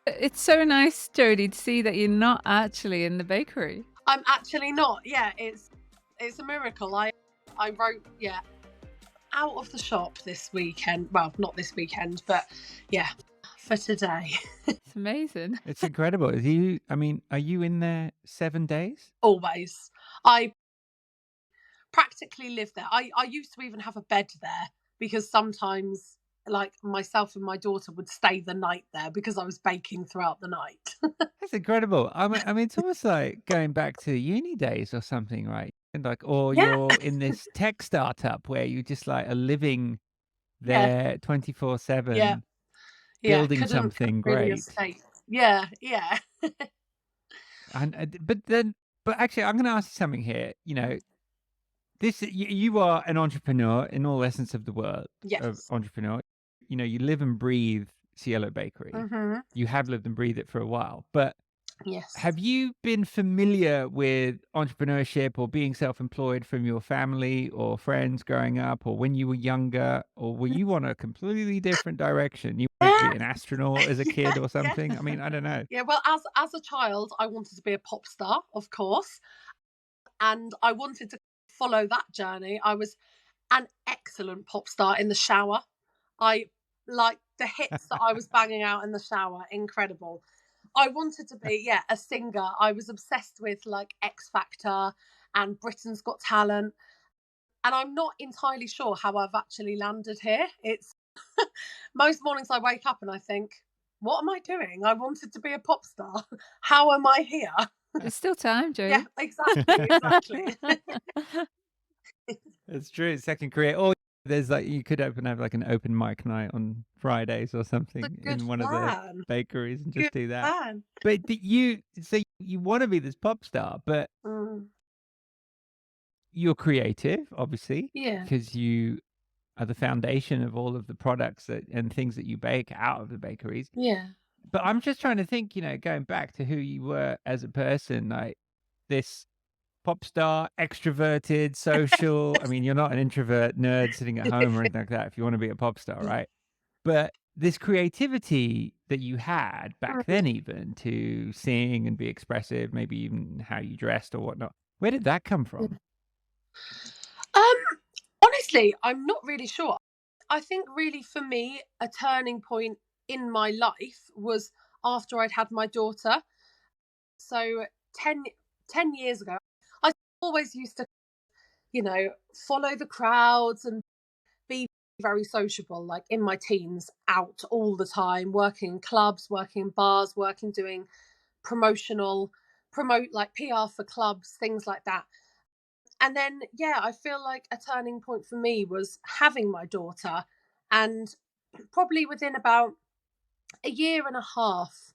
It's so nice, Jodie, to see that you're not actually in the bakery. I'm actually not. Yeah, it's a miracle. I wrote, yeah, out of the shop this weekend. Well, not this weekend, but yeah, for today. It's amazing. It's incredible. Are you in there 7 days? Always. I practically live there. I used to even have a bed there because sometimes like myself and my daughter would stay the night there because I was baking throughout the night. That's incredible. I mean, it's almost like going back to uni days or something, right? And like, or Yeah, you're in this tech startup where you just like are living yeah, there yeah, 24/7, yeah. building Couldn't something really great. escape. Yeah, yeah. And but actually, I'm going to ask you something here. You are an entrepreneur in all essence of the word of Yes. entrepreneur. You live and breathe Cielo Bakery. Mhm. You have lived and breathed it for a while, but Yes. have you been familiar with entrepreneurship or being self-employed from your family or friends growing up or when you were younger, or were you on a completely different direction? You wanted to Yeah, be an astronaut as a yeah, kid or yeah. something? I mean, I don't know. Yeah, well, as a child, I wanted to be a pop star, of course, and I wanted to follow that journey. I was an excellent pop star in the shower. I like the hits that I was banging out in the shower, incredible. I wanted to be, yeah, a singer. I was obsessed with like X Factor and Britain's Got Talent. And I'm not entirely sure how I've actually landed here. It's most mornings I wake up and I think, what am I doing? I wanted to be a pop star. How am I here? There's still time, Yeah, Jodie. exactly, exactly. It's true. Second career. Or there's like you could have like an open mic night on Fridays or It's a something good in one of the plan. bakeries and Good just do that. plan. But you want to be this pop star, but Mm, you're creative, obviously, yeah. because you are the foundation of all of the products and things that you bake out of the bakeries. Yeah. But I'm just trying to think, going back to who you were as a person, like this pop star, extroverted, social. I mean, you're not an introvert nerd sitting at home or anything like that if you want to be a pop star, right? But this creativity that you had back Mhm. then, even to sing and be expressive, maybe even how you dressed or whatnot, where did that come from? Um, honestly, I'm not really sure. I think really for me, a turning point in my life was after I'd had my daughter. So 10, 10 years ago, I always used to, follow the crowds and be very sociable, like in my teens, out all the time, working in clubs, working in bars, doing promote like PR for clubs, things like that. And then, yeah, I feel like a turning point for me was having my daughter. And probably within about a year and a half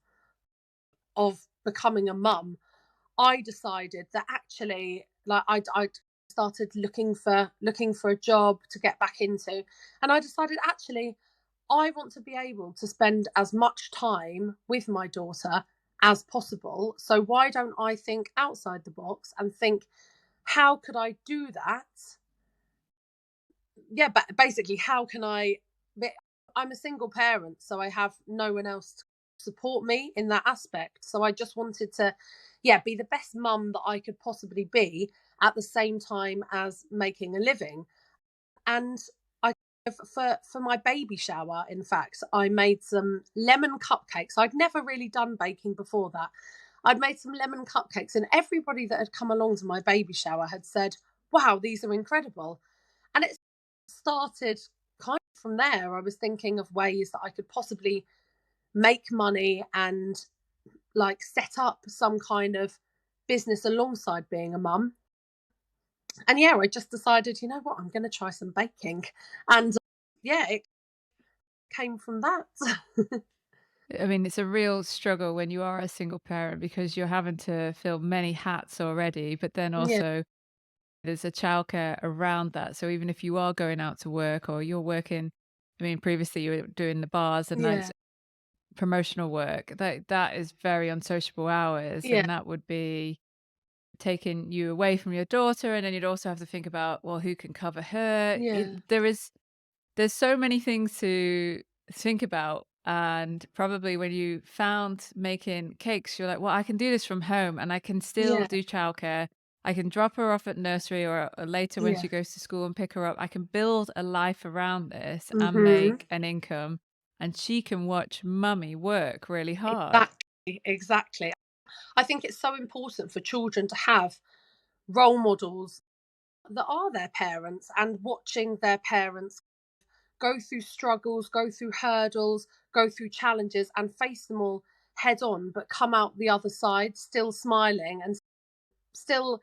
of becoming a mum, I decided that actually, like, I started looking for a job to get back into, and I decided actually, I want to be able to spend as much time with my daughter as possible. So why don't I think outside the box and think, how could I do that? Yeah, but basically, how can I? I'm a single parent, so I have no one else to support me in that aspect. So I just wanted to, yeah, be the best mum that I could possibly be at the same time as making a living. And I, for my baby shower, in fact, I made some lemon cupcakes. I'd never really done baking before that. I'd made some lemon cupcakes, and everybody that had come along to my baby shower had said, "Wow, these are incredible." And it started kind of from there. I was thinking of ways that I could possibly make money and like set up some kind of business alongside being a mum. And yeah, I just decided, you know what, I'm going to try some baking. And yeah, it came from that. I mean, it's a real struggle when you are a single parent because you're having to fill many hats already, but then Yeah, also there's a childcare around that. So even if you are going out to work or you're working, I mean, previously you were doing the bars and yeah, nights promotional work, that is very unsociable hours, yeah, and that would be taking you away from your daughter, and then you'd also have to think about, well, who can cover her? yeah, There's so many things to think about, And probably when you found making cakes, you're like, well, I can do this from home and I can still Yeah. do childcare. I can drop her off at nursery or later when Yeah. she goes to school and pick her up. I can build a life around this and Mhm. make an income, and she can watch mummy work really hard. Exactly, exactly. I think it's so important for children to have role models that are their parents, and watching their parents go through struggles, go through hurdles, go through challenges, and face them all head on, but come out the other side still smiling and still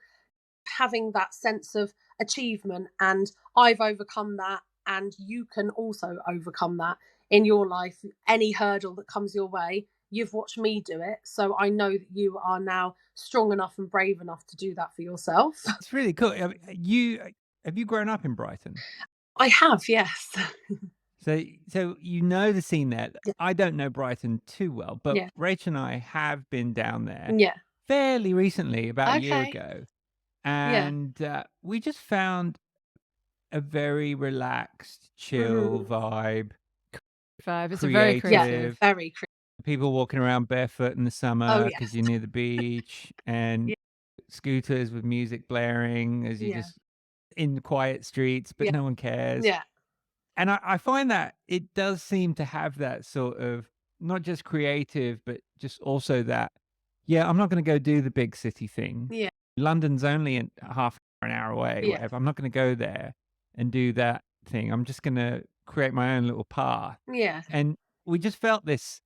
having that sense of achievement. And I've overcome that, and you can also overcome that in your life. Any hurdle that comes your way, you've watched me do it. So I know that you are now strong enough and brave enough to do that for yourself. It's really cool. I mean, have you grown up in Brighton? I have, yes. So you know the scene there. Yeah. I don't know Brighton too well, but Yeah. Rach and I have been down there Yeah. fairly recently, about a year Okay. ago, Yeah. and we just found a very relaxed, chill Hmm. vibe, Vibe. It's a very Yeah. creative. creative. Very. People walking around barefoot in the Oh, summer because yes. you're near the beach, and Yeah. scooters with music blaring as you Yeah. just in quiet streets, but Yeah. no one cares. Yeah. And I find that it does seem to have that sort of not just creative, but just also that, yeah, I'm not going to go do the big city thing. Yeah. London's only half an hour away, Yeah. whatever. I'm not going to go there and do that thing. I'm just going to create my own little path. Yeah. And we just felt this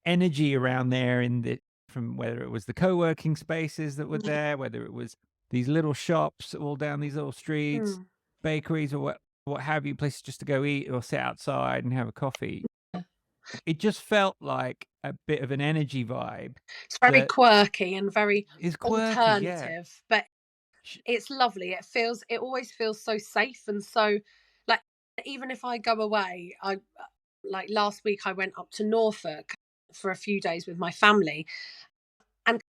energy around there in the from whether it was the co-working spaces that were Yeah. there, whether it was these little shops all down these little streets, Mm. bakeries or what have you, places just to go eat or sit outside and have a coffee. It just felt like a bit of an energy vibe It's very that quirky and very is quirky, yeah. alternative, but Sh- it's lovely. It always feels so safe and so, like, even if I go away, I like last week I went up to Norfolk for a few days with my family, and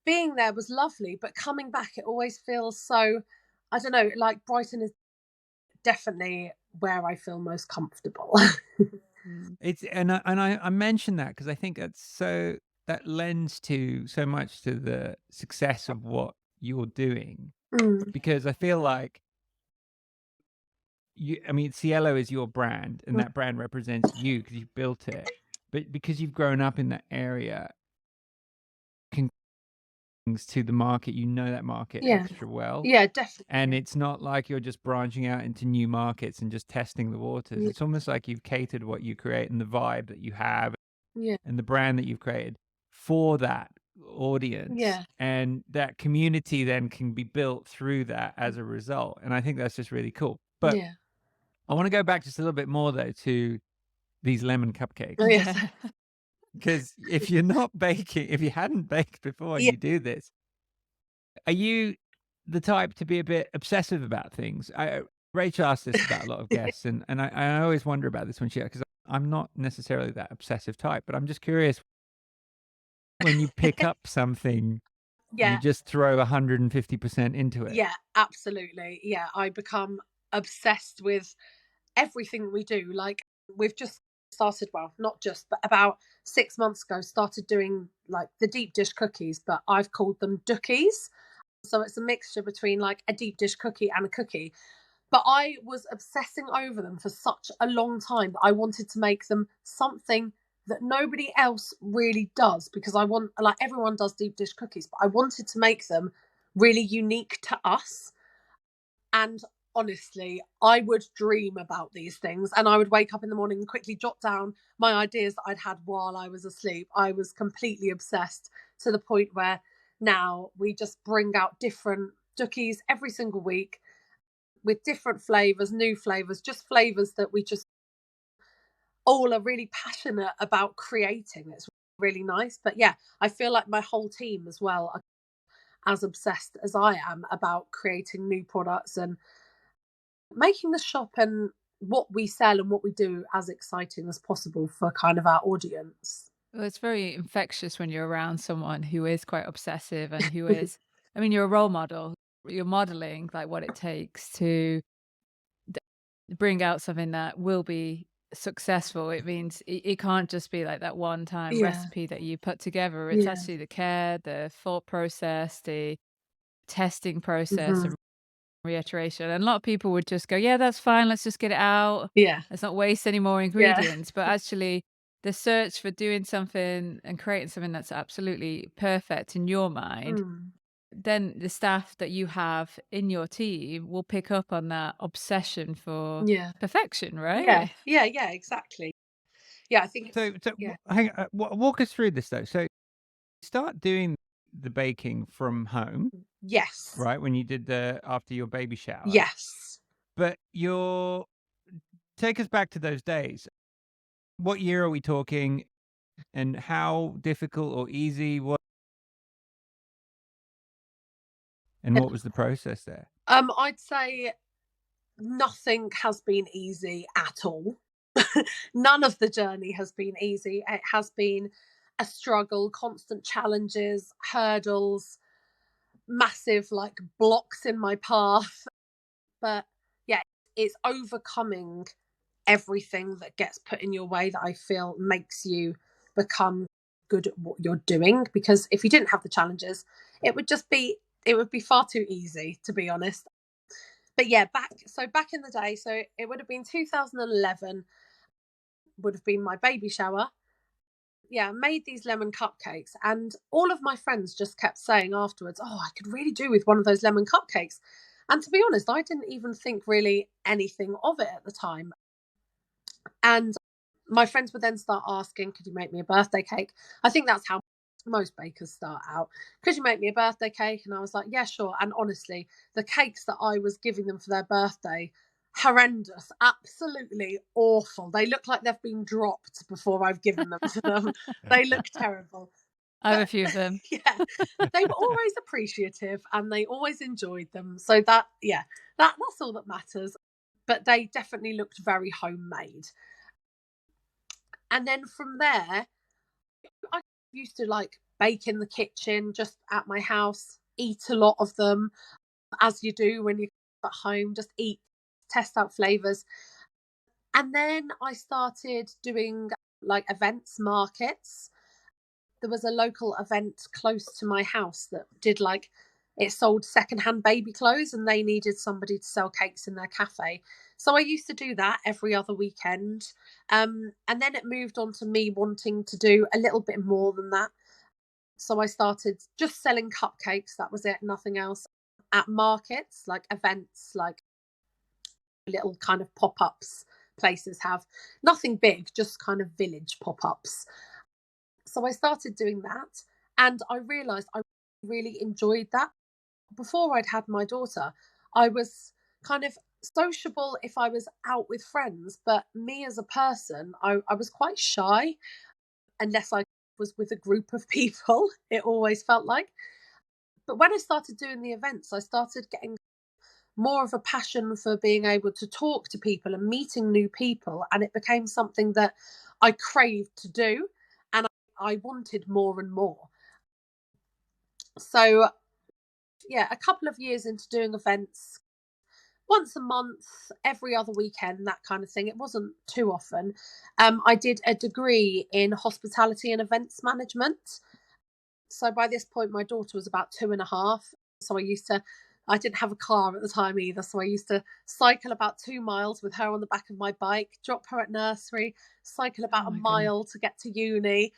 being there was lovely, but coming back it always feels so, I don't know, like Brighton is definitely where I feel most comfortable. Mm. It's and I mention that because I think that's so that lends to so much to the success of what you're doing, Mm, because I feel like I mean, Cielo is your brand, and mm, that brand represents you because you've built it. But because you've grown up in that area, can things to the market, you know that market yeah, extra well. yeah, And definitely. it's not like you're just branching out into new markets and just testing the waters. Yeah, It's almost like you've catered what you create and the vibe that you have yeah, and the brand that you've created for that audience. yeah, And that community then can be built through that as a result. And I think that's just really cool. But yeah. I want to go back just a little bit more though to these lemon Oh, cupcakes. yes. Yeah. Because if you're not baking, if you hadn't baked before and Yeah. you do this, are you the type to be a bit obsessive about things? Rachel asked this about a lot of guests, and I always wonder about this when she, because I'm not necessarily that obsessive type, but I'm just curious when you pick up something, you Yeah, just throw 150% into it. yeah, absolutely. Yeah, I become obsessed with everything we do. Like, we've just started, well, not just, but about 6 months ago, started doing like the deep dish cookies, but I've called them dookies. So it's a mixture between like a deep dish cookie and a cookie. But I was obsessing over them for such a long time that I wanted to make them something that nobody else really does, because I want, like, everyone does deep dish cookies, but I wanted to make them really unique to us. And honestly, I would dream about these things, and I would wake up in the morning and quickly jot down my ideas that I'd had while I was asleep. I was completely obsessed, to the point where now we just bring out different cookies every single week with different flavors, new flavors, just flavors that we just all are really passionate about creating. It's really nice. But yeah, I feel like my whole team as well are as obsessed as I am about creating new products and making the shop and what we sell and what we do as exciting as possible for kind of our audience. Well, it's very infectious when you're around someone who is quite obsessive and who is, I mean, you're a role model. You're modeling like what it takes to bring out something that will be successful, it means it can't just be like that one time Yeah. recipe that you put together. It's Yeah. actually the care, the thought process, the testing process, Mhm. and reiteration. And a lot of people would just go, yeah, that's fine. Let's just get it out. Yeah. Let's not waste any more Yeah. ingredients. But actually, the search for doing something and creating something that's absolutely perfect in your mind, Mm. then the staff that you have in your team will pick up on that obsession for Yeah. perfection, Yeah. right? Yeah, yeah, exactly. Yeah, I think it's So yeah. hang on, walk us through this though. So start doing the baking from home, Yes. right? When you did the after your baby shower, Yes. but you're take us back to those days. What year are we talking, and how difficult or easy was, and what was the process there? I'd say nothing has been easy at all. None of the journey has been easy. It has been a struggle, constant challenges, hurdles, massive like blocks in my path. But yeah, it's overcoming everything that gets put in your way that I feel makes you become good at what you're doing. Because if you didn't have the challenges, it would just be it would be far too easy, to be honest. But yeah, back in the day, so it would have been 2011, would have been my baby shower. Yeah, made these lemon cupcakes, and all of my friends just kept saying afterwards, "Oh, I could really do with one of those lemon cupcakes." And to be honest, I didn't even think really anything of it at the time. And my friends would then start asking, "Could you make me a birthday cake?" I think that's how most bakers start out. "Could you make me a birthday cake?" And I was like, "Yeah, sure." And honestly, the cakes that I was giving them for their birthday, horrendous, absolutely awful. They look like they've been dropped before I've given them to them. They look terrible. I have a But few of them. yeah, they were always appreciative and they always enjoyed them. So that yeah, that's all that matters. But they definitely looked very homemade. And then from there, I used to like bake in the kitchen just at my house, eat a lot of them, as you do when you're at home, just eat, test out flavors. And then I started doing like events, markets. There was a local event close to my house that did like it sold secondhand baby clothes and they needed somebody to sell cakes in their cafe. So I used to do that every other weekend. And then it moved on to me wanting to do a little bit more than that. So I started just selling cupcakes. That was it, nothing else. At markets, like events, like little kind of pop ups places have. Nothing big, just kind of village pop ups. So I started doing that and I realized I really enjoyed that. Before I'd had my daughter, I was kind of sociable if I was out with friends, but me as a person, I was quite shy unless I was with a group of people, it always felt like. But when I started doing the events, I started getting more of a passion for being able to talk to people and meeting new people. And it became something that I craved to do. And I wanted more and more. So, yeah, a couple of years into doing events, once a month, every other weekend, that kind of thing. It wasn't too often. I did a degree in hospitality and events management. So by this point, my daughter was about 2.5. So I didn't have a car at the time either. So I used to cycle about 2 miles with her on the back of my bike, drop her at nursery, cycle Oh about a my goodness. mile to get to uni.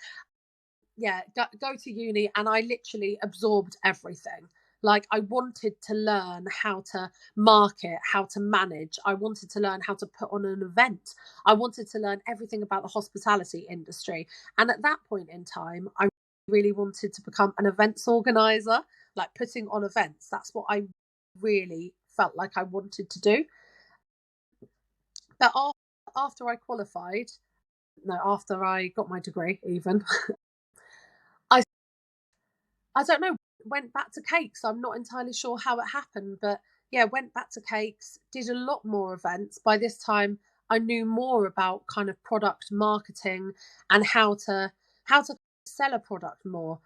Yeah, go to uni. And I literally absorbed everything. Like I wanted to learn how to market, how to manage. I wanted to learn how to put on an event. I wanted to learn everything about the hospitality industry. And at that point in time, I really wanted to become an events organizer, like putting on events. That's what I really felt like I wanted to do. But after I qualified, no, after I got my degree, even, I I don't know, went back to cakes. I'm not entirely sure how it happened, but yeah, went back to cakes, did a lot more events. By this time, I knew more about kind of product marketing and how to sell a product more,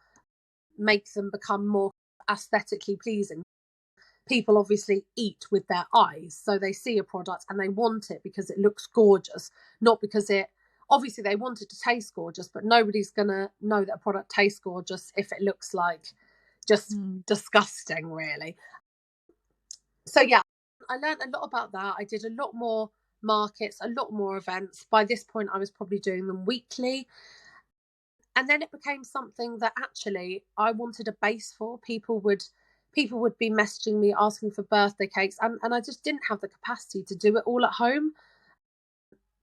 make them become more aesthetically pleasing. people obviously eat with their eyes. So they see a product and they want it because it looks gorgeous, not because obviously they want it to taste gorgeous, but nobody's going to know that a product tastes gorgeous if it looks like just disgusting, really. So yeah, I learned a lot about that. I did a lot more markets, a lot more events. By this point, I was probably doing them weekly. And then it became something that actually I wanted a base for. People would be messaging me asking for birthday cakes, and I just didn't have the capacity to do it all at home.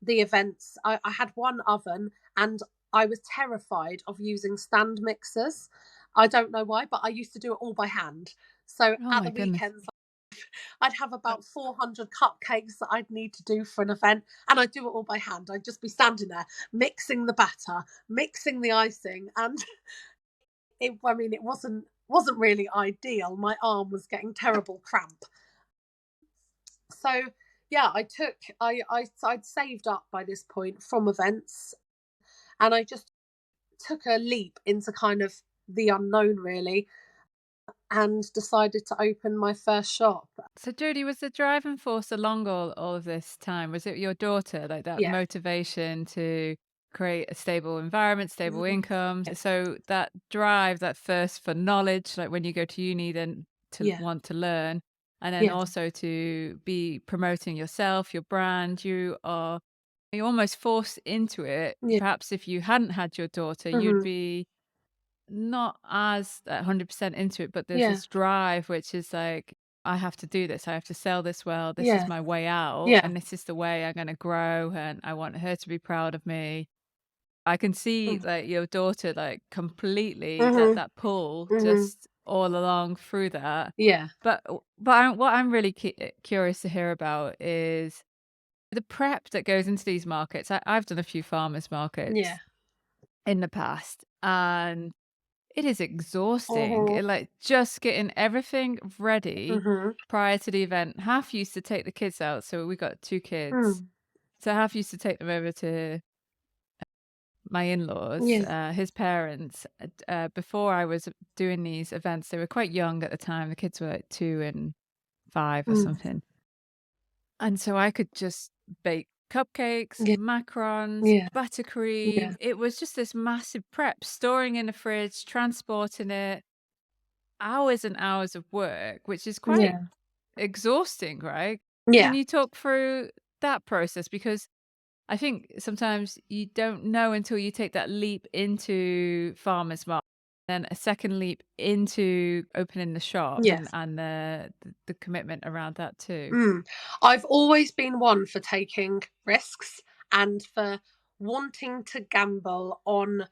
The events, I had one oven, and I was terrified of using stand mixers. I don't know why, but I used to do it all by hand. So Oh at my the goodness. weekends, I'd have about 400 cupcakes that I'd need to do for an event, and I'd do it all by hand. I'd just be standing there mixing the batter, mixing the icing, and it wasn't really ideal. My arm was getting terrible cramp. So yeah, I'd saved up by this point from events, and I just took a leap into kind of the unknown, really, and decided to open my first shop. So, Jodie, was the driving force along all of this time? Was it your daughter, like that Yeah. motivation to create a stable environment, stable income? Yeah. So that drive, that thirst for knowledge, like when you go to uni, then to want to learn, and then also to be promoting yourself, your brand, you're almost forced into it. Yeah. Perhaps if you hadn't had your daughter, you'd be not as 100% into it, but there's Yeah. this drive which is like, I have to do this. I have to sell this well. This is Yeah. my way out, Yeah. and this is the way I'm going to grow, and I want her to be proud of me. I can see like your daughter like completely that pull just all along through that. Yeah. But what I'm really curious to hear about is the prep that goes into these markets. I've done a few farmers Yeah. markets in the past, and it is exhausting. Like just getting everything ready prior to the event. Half used to take the kids out, so we got 2 kids. So half used to take them over to my in-laws, Yeah. his parents. Before I was doing these events, they were quite young at the time. The kids were like 2 and 5 or something. And so I could just bake cupcakes, Yeah. macarons, Yeah. buttercream. It was just this massive prep, storing in the fridge, transporting it, hours and hours of work, which is quite Yeah. exhausting, right? Can Yeah. you talk through that process? Because I think sometimes you don't know until you take that leap into farmers market, then a second leap into opening the shop Yes. and the commitment around that too. I've always been one for taking risks and for wanting to gamble on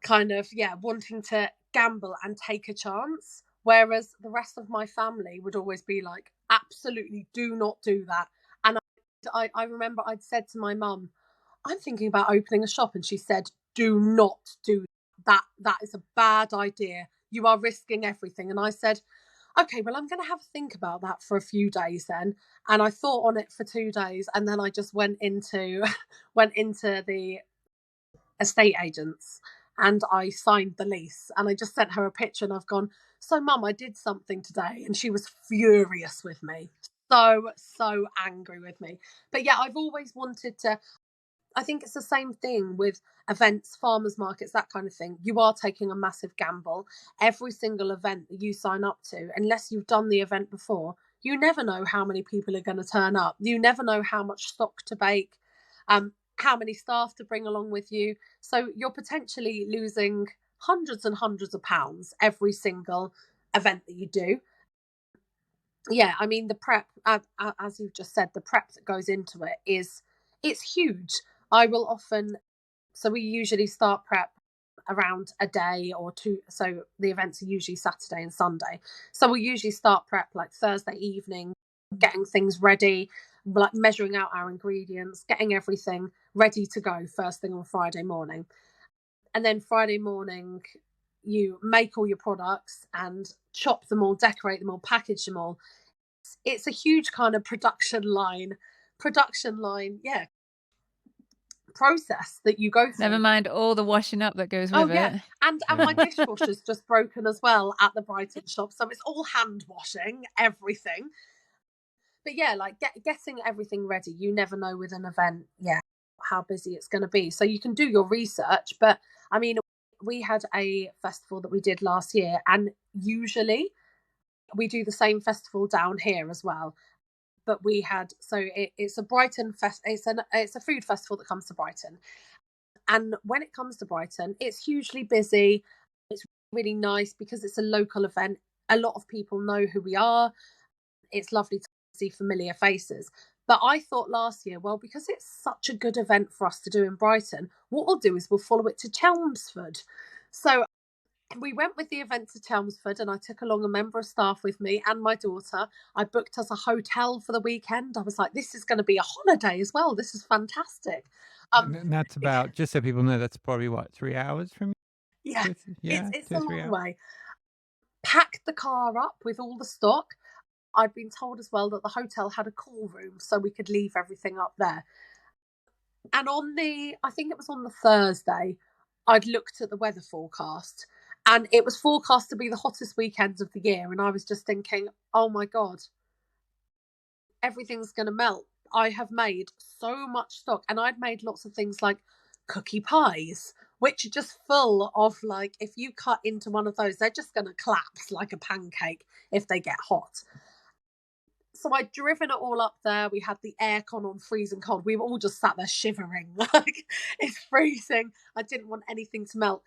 wanting to gamble and take a chance. Whereas the rest of my family would always be like, absolutely do not do that. And I remember I'd said to my mum, I'm thinking about opening a shop. And she said, do not do that. That is a bad idea. You are risking everything. And I said, okay, well, I'm going to have a think about that for a few days then. And I thought on it for 2 days. And then I just went into the estate agents and I signed the lease, and I just sent her a picture and I've gone, so mum, I did something today. And she was furious with me. So angry with me. But yeah, I've always wanted to. I think it's the same thing with events, farmers markets, that kind of thing. You are taking a massive gamble. Every single event that you sign up to, unless you've done the event before, you never know how many people are going to turn up. You never know how much stock to bake, how many staff to bring along with you. So you're potentially losing hundreds and hundreds of pounds every single event that you do. Yeah, I mean, the prep, as you've just said, the prep that goes into it's huge. I will often, so we usually start prep around a day or two. So the events are usually Saturday and Sunday. So we usually start prep like Thursday evening, getting things ready, like measuring out our ingredients, getting everything ready to go first thing on Friday morning. And then Friday morning, you make all your products and chop them all, decorate them all, package them all. It's a huge kind of production line, yeah, process that you go Never through. mind all the washing up that goes Oh with yeah, it. and my dishwasher's just broken as well at the Brighton shop, so it's all hand washing everything. But yeah, like getting everything ready. You never know with an event, how busy it's going to be. So you can do your research, but I mean, we had a festival that we did last year, and usually we do the same festival down here as well. But we had it's a Brighton fest. It's a food festival that comes to Brighton, and when it comes to Brighton, it's hugely busy. It's really nice because it's a local event. A lot of people know who we are. It's lovely to see familiar faces. But I thought last year, well, because it's such a good event for us to do in Brighton, what we'll do is we'll follow it to Chelmsford. So we went with the event to Chelmsford, and I took along a member of staff with me and my daughter. I booked us a hotel for the weekend. I was like, this is going to be a holiday as well. This is fantastic. And that's about, just so people know, that's probably what, 3 hours from you? Yeah, it's a long way. Packed the car up with all the stock. I'd been told as well that the hotel had a cool room, so we could leave everything up there. And I think it was on the Thursday, I'd looked at the weather forecast, and it was forecast to be the hottest weekend of the year. And I was just thinking, oh my God, everything's going to melt. I have made so much stock, and I'd made lots of things like cookie pies, which are just full of, like, if you cut into one of those, they're just going to collapse like a pancake if they get hot. So I'd driven it all up there. We had the aircon on freezing cold. We were all just sat there shivering, like it's freezing. I didn't want anything to melt.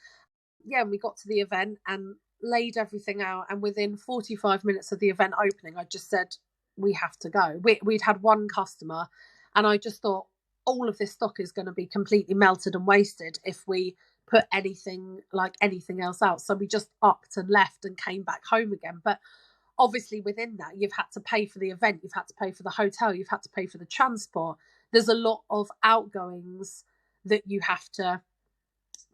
Yeah, and we got to the event and laid everything out. And within 45 minutes of the event opening, I just said, we have to go. We'd had one customer, and I just thought, all of this stock is going to be completely melted and wasted if we put anything else out. So we just upped and left and came back home again. But obviously within that, you've had to pay for the event, you've had to pay for the hotel, you've had to pay for the transport. There's a lot of outgoings that you have to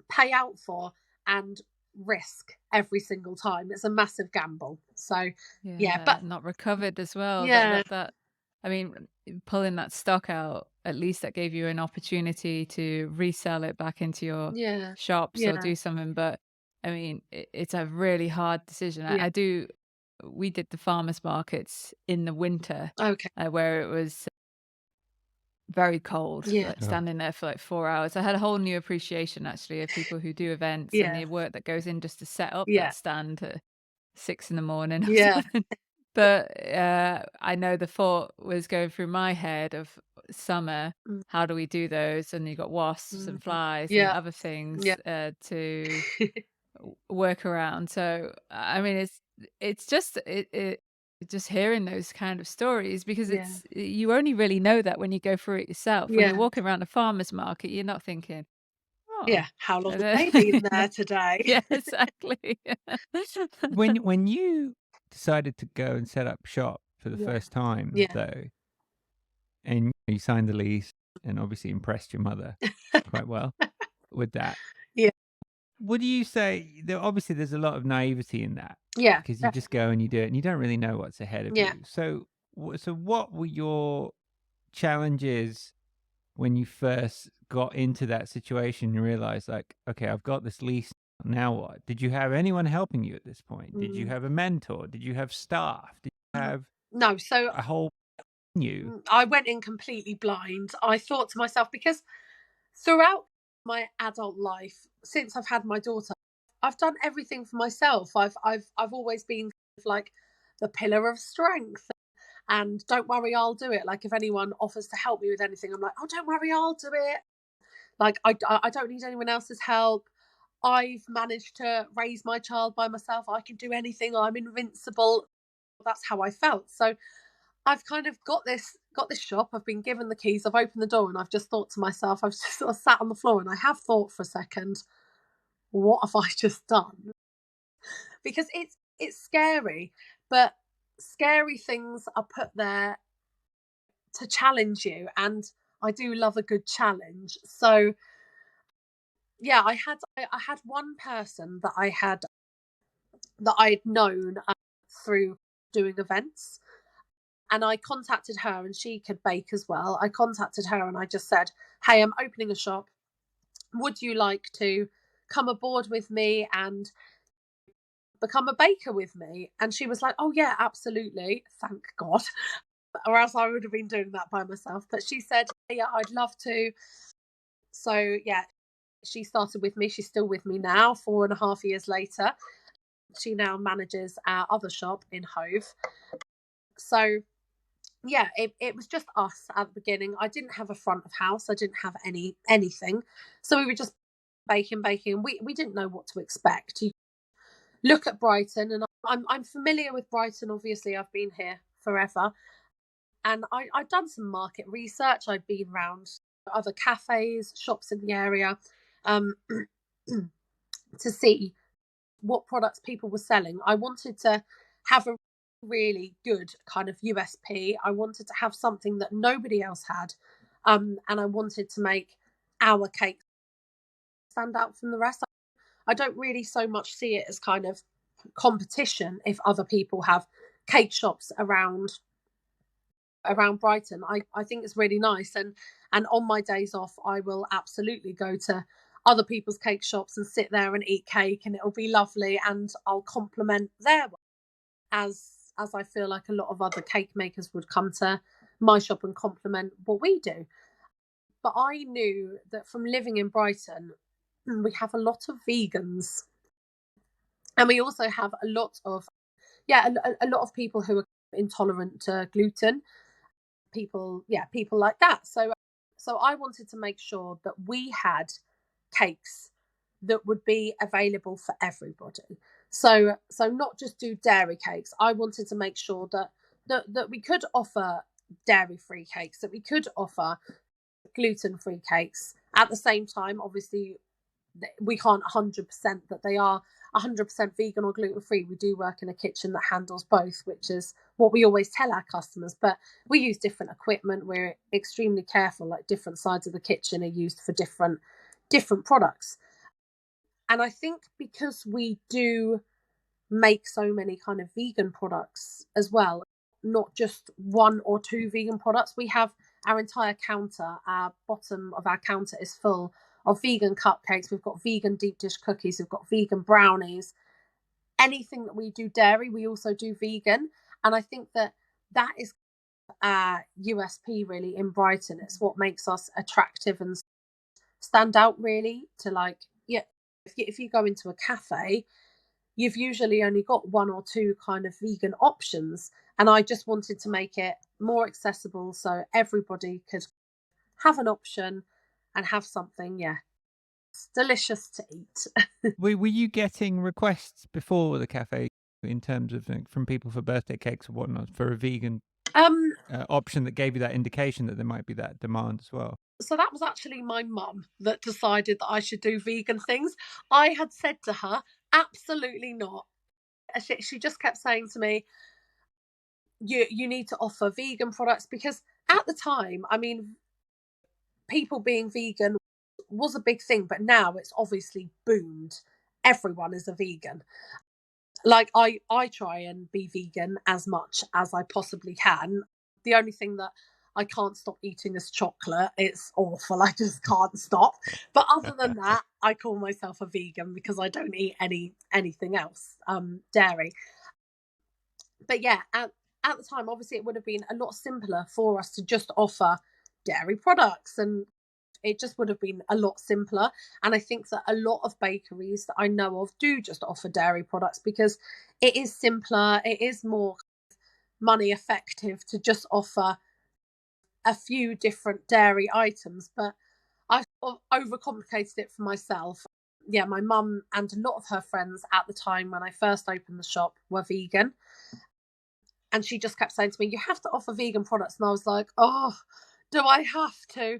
pay out for and risk every single time. It's a massive gamble. So but not recovered as well. Yeah. That I mean, pulling that stock out, at least that gave you an opportunity to resell it back into your shops or do something. But I mean, it's a really hard decision. We did the farmers markets in the winter, where it was very cold, like standing there for like 4 hours. I had a whole new appreciation actually of people who do events and the work that goes in just to set up that stand at 6 in the morning or something. But I know the thought was going through my head of summer, how do we do those? And you got wasps and flies and other things to work around. So I mean, it's just just hearing those kind of stories, because you only really know that when you go through it yourself. When you're walking around a farmer's market, you're not thinking, how long have they been there today? Yeah, exactly. When you decided to go and set up shop for the first time, though, and you signed the lease and obviously impressed your mother quite well with that. What do you say? Obviously, there's a lot of naivety in that. Because you just go and you do it, and you don't really know what's ahead of you. So what were your challenges when you first got into that situation and realized, like, okay, I've got this lease, now what? Did you have anyone helping you at this point? Did you have a mentor? Did you have staff? Did you have a whole new? I went in completely blind. I thought to myself, because throughout my adult life, since I've had my daughter, I've done everything for myself. I've always been like the pillar of strength, and don't worry, I'll do it. Like if anyone offers to help me with anything, I'm like, oh, don't worry, I'll do it. Like I don't need anyone else's help. I've managed to raise my child by myself. I can do anything. I'm invincible. That's how I felt. So I've kind of got this shop. I've been given the keys. I've opened the door, and I've just thought to myself, I've just sort of sat on the floor, and I have thought for a second, what have I just done? Because it's scary, but scary things are put there to challenge you, and I do love a good challenge. So yeah, I had one person that I'd known through doing events. And I contacted her, and she could bake as well. I contacted her and I just said, hey, I'm opening a shop. Would you like to come aboard with me and become a baker with me? And she was like, oh, yeah, absolutely. Thank God. Or else I would have been doing that by myself. But she said, yeah, I'd love to. So, yeah, she started with me. She's still with me now, 4.5 years later. She now manages our other shop in Hove. So, yeah, it was just us at the beginning. I didn't have a front of house. I didn't have anything. So we were just baking. We didn't know what to expect. You look at Brighton, and I'm familiar with Brighton. Obviously, I've been here forever. And I'd done some market research. I'd been around other cafes, shops in the area, to see what products people were selling. I wanted to have a really good kind of USP. I wanted to have something that nobody else had. And I wanted to make our cake stand out from the rest. I don't really so much see it as kind of competition if other people have cake shops around Brighton. I think it's really nice, and on my days off I will absolutely go to other people's cake shops and sit there and eat cake, and it'll be lovely, and I'll compliment their work as I feel like a lot of other cake makers would come to my shop and compliment what we do. But I knew that from living in Brighton, we have a lot of vegans, and we also have a lot of a lot of people who are intolerant to gluten. People like that. So I wanted to make sure that we had cakes that would be available for everybody. So not just do dairy cakes. I wanted to make sure that we could offer dairy free cakes, that we could offer gluten free cakes. At the same time, obviously we can't 100% that they are 100% vegan or gluten free. We do work in a kitchen that handles both, which is what we always tell our customers. But we use different equipment. We're extremely careful. Like, different sides of the kitchen are used for different products. And I think because we do make so many kind of vegan products as well, not just one or two vegan products, we have our entire counter. Our bottom of our counter is full of vegan cupcakes. We've got vegan deep dish cookies. We've got vegan brownies. Anything that we do dairy, we also do vegan. And I think that is our USP really in Brighton. It's what makes us attractive and stand out really to, like, yeah, if you go into a cafe, you've usually only got one or two kind of vegan options. And I just wanted to make it more accessible so everybody could have an option and have something, delicious to eat. Were you getting requests before the cafe in terms of from people for birthday cakes or whatnot for a vegan option that gave you that indication that there might be that demand as well? So that was actually my mum that decided that I should do vegan things. I had said to her, absolutely not. She just kept saying to me, you need to offer vegan products, because at the time, I mean, people being vegan was a big thing, but now it's obviously boomed. Everyone is a vegan. Like, I try and be vegan as much as I possibly can. The only thing that I can't stop eating is chocolate. It's awful. I just can't stop. But other than that, I call myself a vegan because I don't eat anything else, dairy. But yeah, at the time, obviously, it would have been a lot simpler for us to just offer dairy products, and it just would have been a lot simpler. And I think that a lot of bakeries that I know of do just offer dairy products because it is simpler, it is more money effective to just offer a few different dairy items. But I sort of overcomplicated it for myself. Yeah, my mum and a lot of her friends at the time when I first opened the shop were vegan. And she just kept saying to me, you have to offer vegan products. And I was like, oh, do I have to?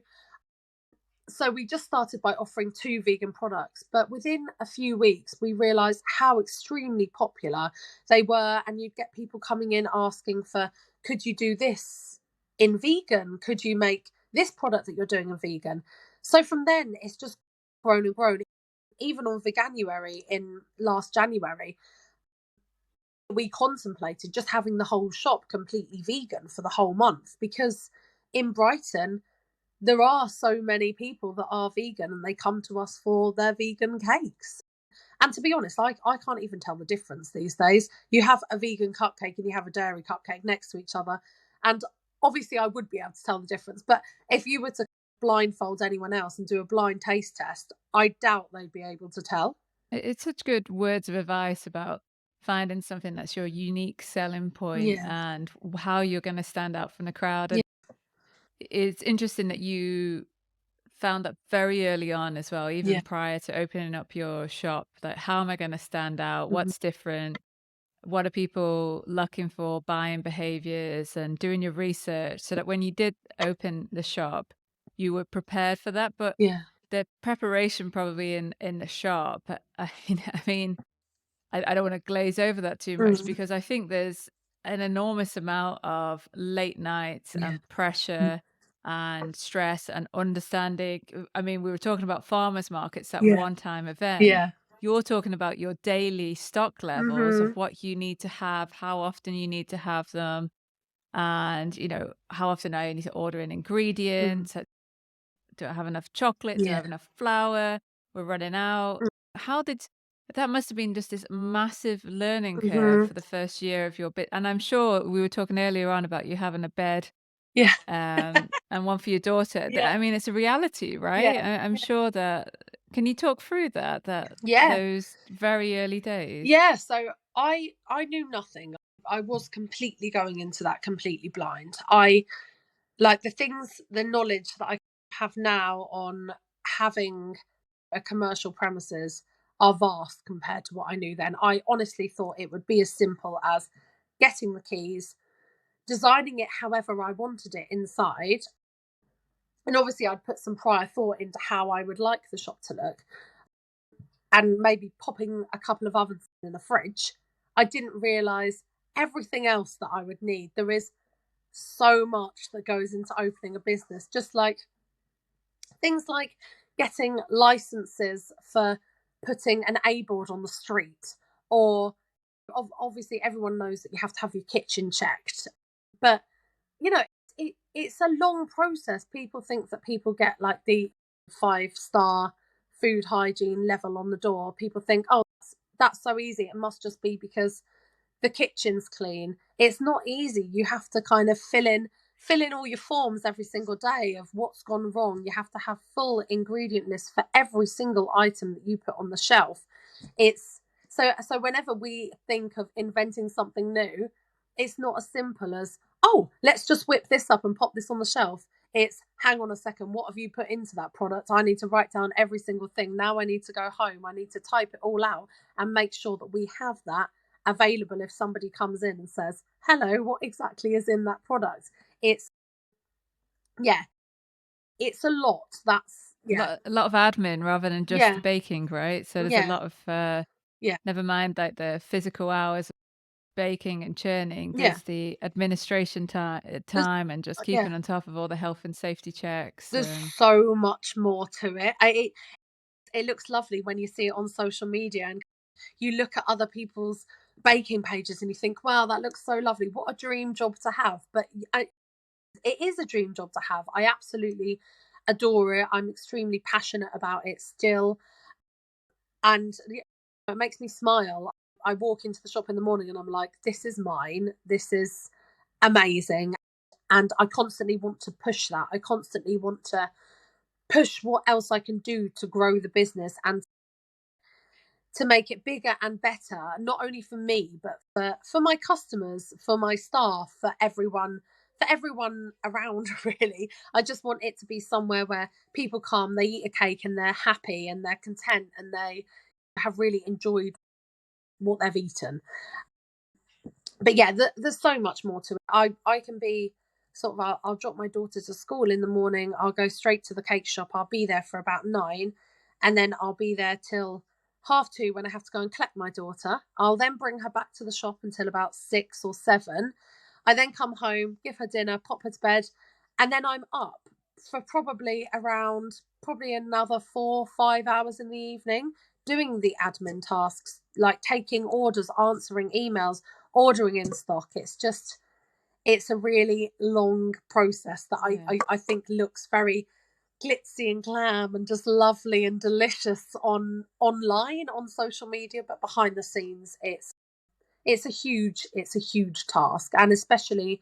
So we just started by offering 2 vegan products, but within a few weeks we realized how extremely popular they were, and you'd get people coming in asking for, could you do this in vegan? Could you make this product that you're doing in vegan? So from then it's just grown and grown. Even on Veganuary in last January, we contemplated just having the whole shop completely vegan for the whole month, because in Brighton there are so many people that are vegan and they come to us for their vegan cakes. And to be honest, I can't even tell the difference these days. You have a vegan cupcake and you have a dairy cupcake next to each other. And obviously I would be able to tell the difference. But if you were to blindfold anyone else and do a blind taste test, I doubt they'd be able to tell. It's such good words of advice about finding something that's your unique selling point Yeah. and how you're going to stand out from the crowd. And it's interesting that you found that very early on as well, even Yeah. prior to opening up your shop. Like, how am I going to stand out? Mhm. What's different? What are people looking for? Buying behaviors and doing your research so that when you did open the shop, you were prepared for that. But Yeah. the preparation probably in the shop, I mean, I don't want to glaze over that too much Mm. because I think there's an enormous amount of late nights Yeah. and pressure and stress and understanding. I mean, we were talking about farmers markets at Yeah. one-time event. Yeah. You're talking about your daily stock levels of Mhm. what you need to have, how often you need to have them, and how often I need to order in Mm. ingredients. Do I have enough chocolate? Do I Yeah. have enough flour? We're running out. Mm. How did that must have been just this massive learning curve Mhm. for the first year of your bit. And I'm sure we were talking earlier on about you having a bed Yeah. and one for your daughter. Yeah. I mean, it's a reality, Yeah. right? I'm sure that. Can you talk through that Yeah. those very early days? Yeah. So I knew nothing. I was completely going into that completely blind. I like the knowledge that I have now on having a commercial premises are vast compared to what I knew then. I honestly thought it would be as simple as getting the keys, designing it however I wanted it inside. And obviously, I'd put some prior thought into how I would like the shop to look, and maybe popping a couple of ovens in the fridge. I didn't realize everything else that I would need. There is so much that goes into opening a business, just like things like getting licenses for putting an A board on the street, or obviously everyone knows that you have to have your kitchen checked, but you know it's a long process. People think that people get like the 5-star food hygiene level on the door. People think, oh, that's so easy, it must just be because the kitchen's clean. It's not easy. You have to kind of fill in all your forms every single day of what's gone wrong. You have to have full ingredient list for every single item that you put on the shelf. It's so whenever we think of inventing something new, it's not as simple as, oh, let's just whip this up and pop this on the shelf. It's, hang on a second, what have you put into that product? I need to write down every single thing. Now I need to go home. I need to type it all out and make sure that we have that available if somebody comes in and says, hello, what exactly is in that product? It's, yeah, it's a lot. That's, yeah, A lot of admin rather than just the yeah, baking, right? So there's a yeah, lot of yeah. never mind like the physical hours baking and churning, Yeah. there's the administration There's, time and just yeah, keeping on top of all the health and safety checks there's and so much more to it. It looks lovely when you see it on social media and you look at other people's baking pages and you think, wow, that looks so lovely. What a dream job to have. But it is a dream job to have. I absolutely adore it. I'm extremely passionate about it still. And it makes me smile. I walk into the shop in the morning and I'm like, this is mine. This is amazing. And I constantly want to push that. I constantly want to push what else I can do to grow the business and to make it bigger and better, not only for me, but for my customers, for my staff, for everyone around, really. I just want it to be somewhere where people come, they eat a cake and they're happy and they're content and they have really enjoyed what they've eaten. But yeah, there's so much more to it. I can be sort of, I'll drop my daughter to school in the morning. I'll go straight to the cake shop. I'll be there for about 9, and then I'll be there till 2:30 when I have to go and collect my daughter. I'll then bring her back to the shop until about 6 or 7. I then come home, give her dinner, pop her to bed, and then I'm up for probably another 4 or 5 hours in the evening, doing the admin tasks, like taking orders, answering emails, ordering in stock. It's a really long process that I think looks very glitzy and glam and just lovely and delicious online on social media, but behind the scenes it's a huge task, and especially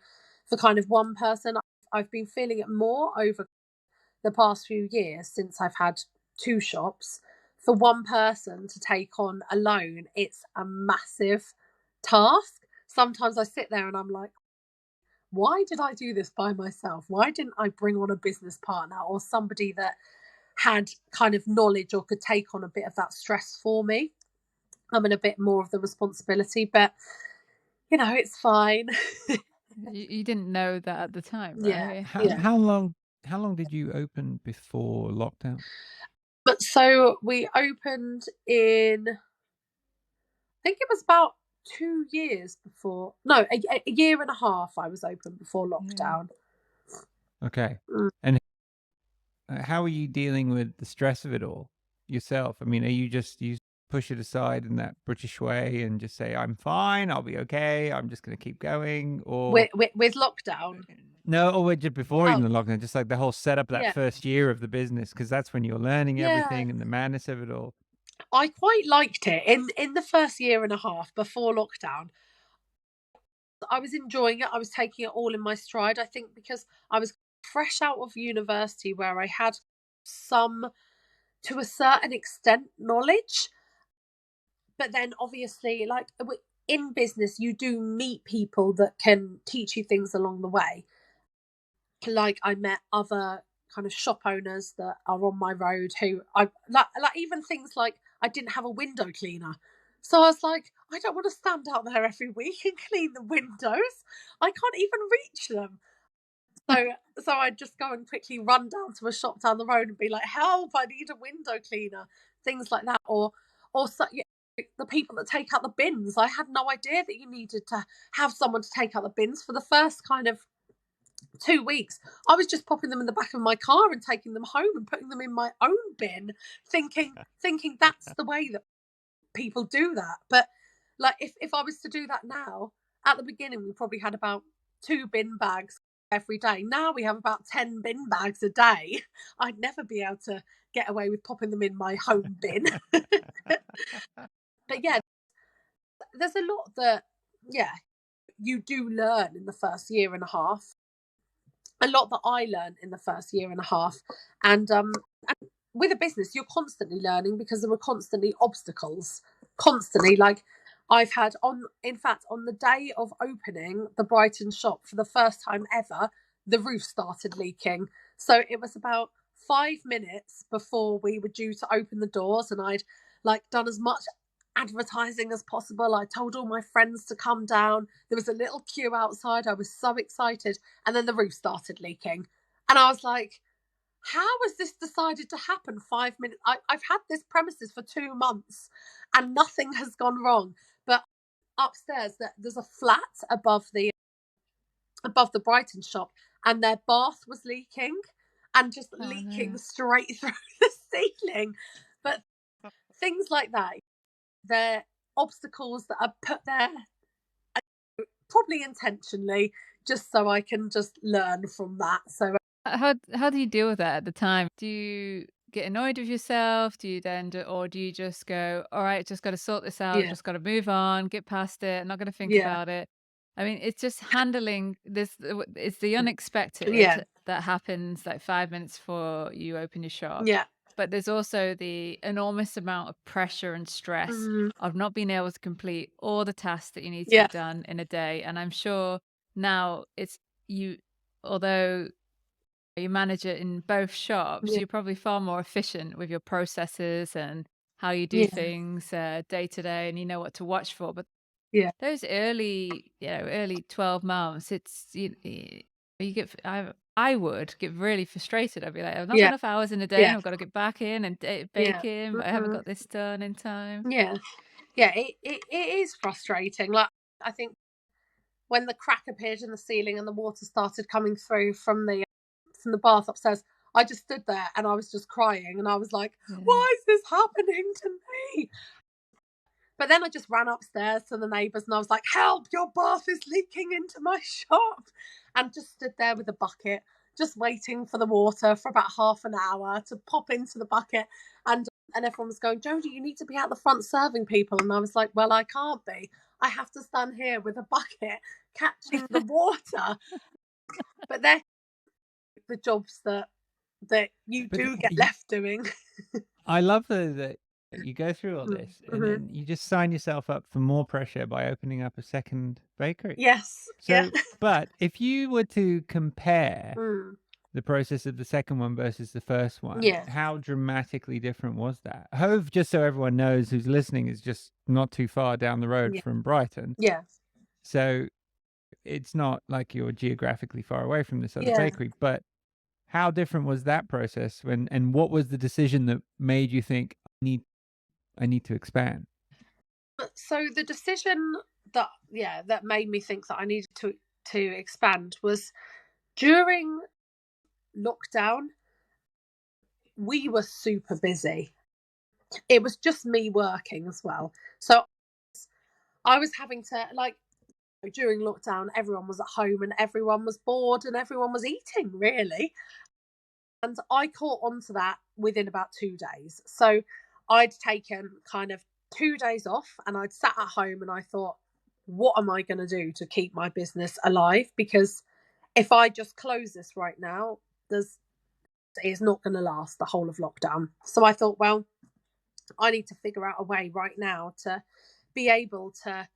for kind of one person. I've been feeling it more over the past few years since I've had two shops. For one person to take on alone, it's a massive task. Sometimes I sit there and I'm like, why did I do this by myself? Why didn't I bring on a business partner or somebody that had kind of knowledge or could take on a bit of that stress for me? I'm in a bit more of the responsibility, but it's fine. You didn't know that at the time, Yeah, right? yeah. How long did you open before lockdown? But so we opened in, I think it was about 2 years before. No, a year and a half. I was open before lockdown. Okay. Mm. And how are you dealing with the stress of it all yourself? I mean, you push it aside in that British way and just say, I'm fine, I'll be okay, I'm just going to keep going? Or With lockdown? no, or just before even Oh, the lockdown, just like the whole setup of that yeah, first year of the business, because that's when you're learning yeah. everything and the madness of it all. I quite liked it in the first year and a half before lockdown. I was enjoying it. I was taking it all in my stride. I think because I was fresh out of university where I had some, to a certain extent, knowledge. But then obviously, like in business, you do meet people that can teach you things along the way. Like I met other kind of shop owners that are on my road who I like even things like I didn't have a window cleaner. So I was like, I don't want to stand out there every week and clean the windows. I can't even reach them. So I'd just go and quickly run down to a shop down the road and be like, help, I need a window cleaner. Things like that. Or so, yeah, the people that take out the bins. I had no idea that you needed to have someone to take out the bins. For the first kind of 2 weeks, I was just popping them in the back of my car and taking them home and putting them in my own bin, thinking that's the way that people do that. But like if I was to do that now, at the beginning we probably had about 2 bin bags every day. Now we have about 10 bin bags a day. I'd never be able to get away with popping them in my home bin. But yeah, there's a lot that you do learn in the first year and a half. A lot that I learned in the first year and a half. And with a business, you're constantly learning because there were constantly obstacles. Constantly. Like I've had in fact, on the day of opening the Brighton shop for the first time ever, the roof started leaking. So it was about 5 minutes before we were due to open the doors, and I'd like done as much advertising as possible. I told all my friends to come down. There was a little queue outside. I was so excited. And then the roof started leaking. And I was like, how has this decided to happen 5 minutes? I've had this premises for 2 months and nothing has gone wrong. But upstairs, there's a flat above the Brighton shop, and their bath was leaking and just leaking straight through the ceiling. But things like that, they're obstacles that are put there probably intentionally, just so I can just learn from that. So How do you deal with that at the time? Do you get annoyed with yourself? Do you then or do you just go, all right, just got to sort this out, yeah, just got to move on, get past it, not going to think yeah, about it? I mean, it's just handling this. It's the yeah, unexpected that happens like 5 minutes before you open your shop. yeah, But there's also the enormous amount of pressure and stress of not being able to complete all the tasks that you need to yeah, get done in a day. And I'm sure now it's you, although you manage it in both shops, yeah, you're probably far more efficient with your processes and how you do yeah, things day to day, and you know what to watch for. But yeah, those early 12 months, it's you get I would get really frustrated. I'd be like, I've not got yeah, enough hours in a day, and yeah, I've got to get back in and yeah, bake in, but I haven't got this done in time. yeah, yeah. It is frustrating. Like I think when the crack appeared in the ceiling and the water started coming through from the bath upstairs, I just stood there and I was just crying, and I was like, Yeah. why is this happening to Jodie. But then I just ran upstairs to the neighbours and I was like, help, your bath is leaking into my shop. And just stood there with a bucket, just waiting for the water for about half an hour to pop into the bucket. And everyone was going, Jodie, you need to be out the front serving people. And I was like, well, I can't be. I have to stand here with a bucket catching the water. But they're the jobs that you do get left doing. I love that you go through all this and then you just sign yourself up for more pressure by opening up a second bakery. Yes. So, but if you were to compare the process of the second one versus the first one, how dramatically different was that? Hove, just so everyone knows who's listening, is just not too far down the road from Brighton. Yeah. So it's not like you're geographically far away from this other bakery, but how different was that process and what was the decision that made you think I need to expand? So the decision that made me think that I needed to expand was during lockdown. We were super busy. It was just me working as well. So I was having to, like, during lockdown, everyone was at home and everyone was bored and everyone was eating, really. And I caught on to that within about 2 days. So I'd taken kind of 2 days off and I'd sat at home and I thought, what am I going to do to keep my business alive? Because if I just close this right now, it's not going to last the whole of lockdown. So I thought, well, I need to figure out a way right now to be able to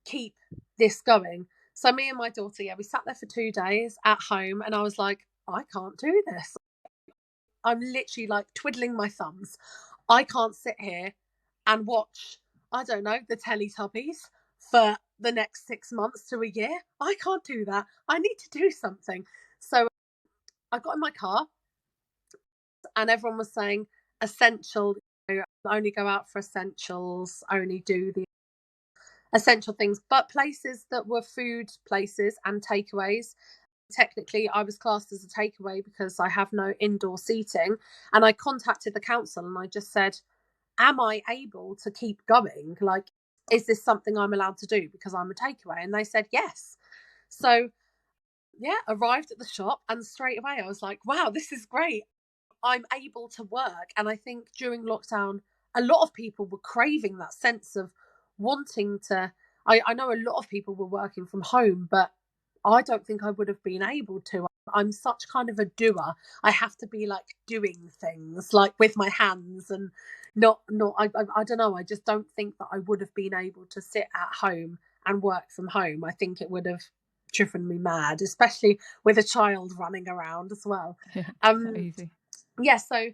keep this going. So me and my daughter, we sat there for 2 days at home and I was like, I can't do this. I'm literally like twiddling my thumbs. I can't sit here and watch, I don't know, the Teletubbies for the next 6 months to a year. I can't do that. I need to do something. So I got in my car and everyone was saying essential, only go out for essentials, only do the essential things. But places that were food places and takeaways, technically I was classed as a takeaway because I have no indoor seating. And I contacted the council and I just said, am I able to keep going? Like, is this something I'm allowed to do because I'm a takeaway? And they said yes. So arrived at the shop and straight away I was like, wow, this is great. I'm able to work. And I think during lockdown, a lot of people were craving that sense of wanting to. I know a lot of people were working from home, but I don't think I would have been able to. I'm such kind of a doer. I have to be like doing things like with my hands and not I don't know. I just don't think that I would have been able to sit at home and work from home. I think it would have driven me mad, especially with a child running around as well. Not easy. So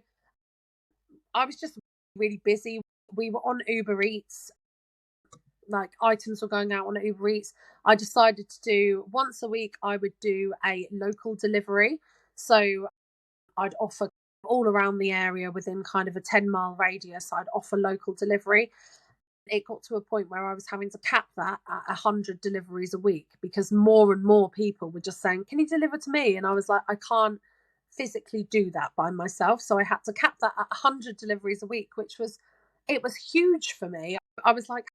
I was just really busy. We were on Uber Eats. Like, items were going out on Uber Eats. I decided to do once a week, I would do a local delivery. So I'd offer all around the area within kind of a 10-mile radius. I'd offer local delivery. It got to a point where I was having to cap that at 100 deliveries a week because more and more people were just saying, can you deliver to me? And I was like, I can't physically do that by myself. So I had to cap that at 100 deliveries a week, it was huge for me. I was like,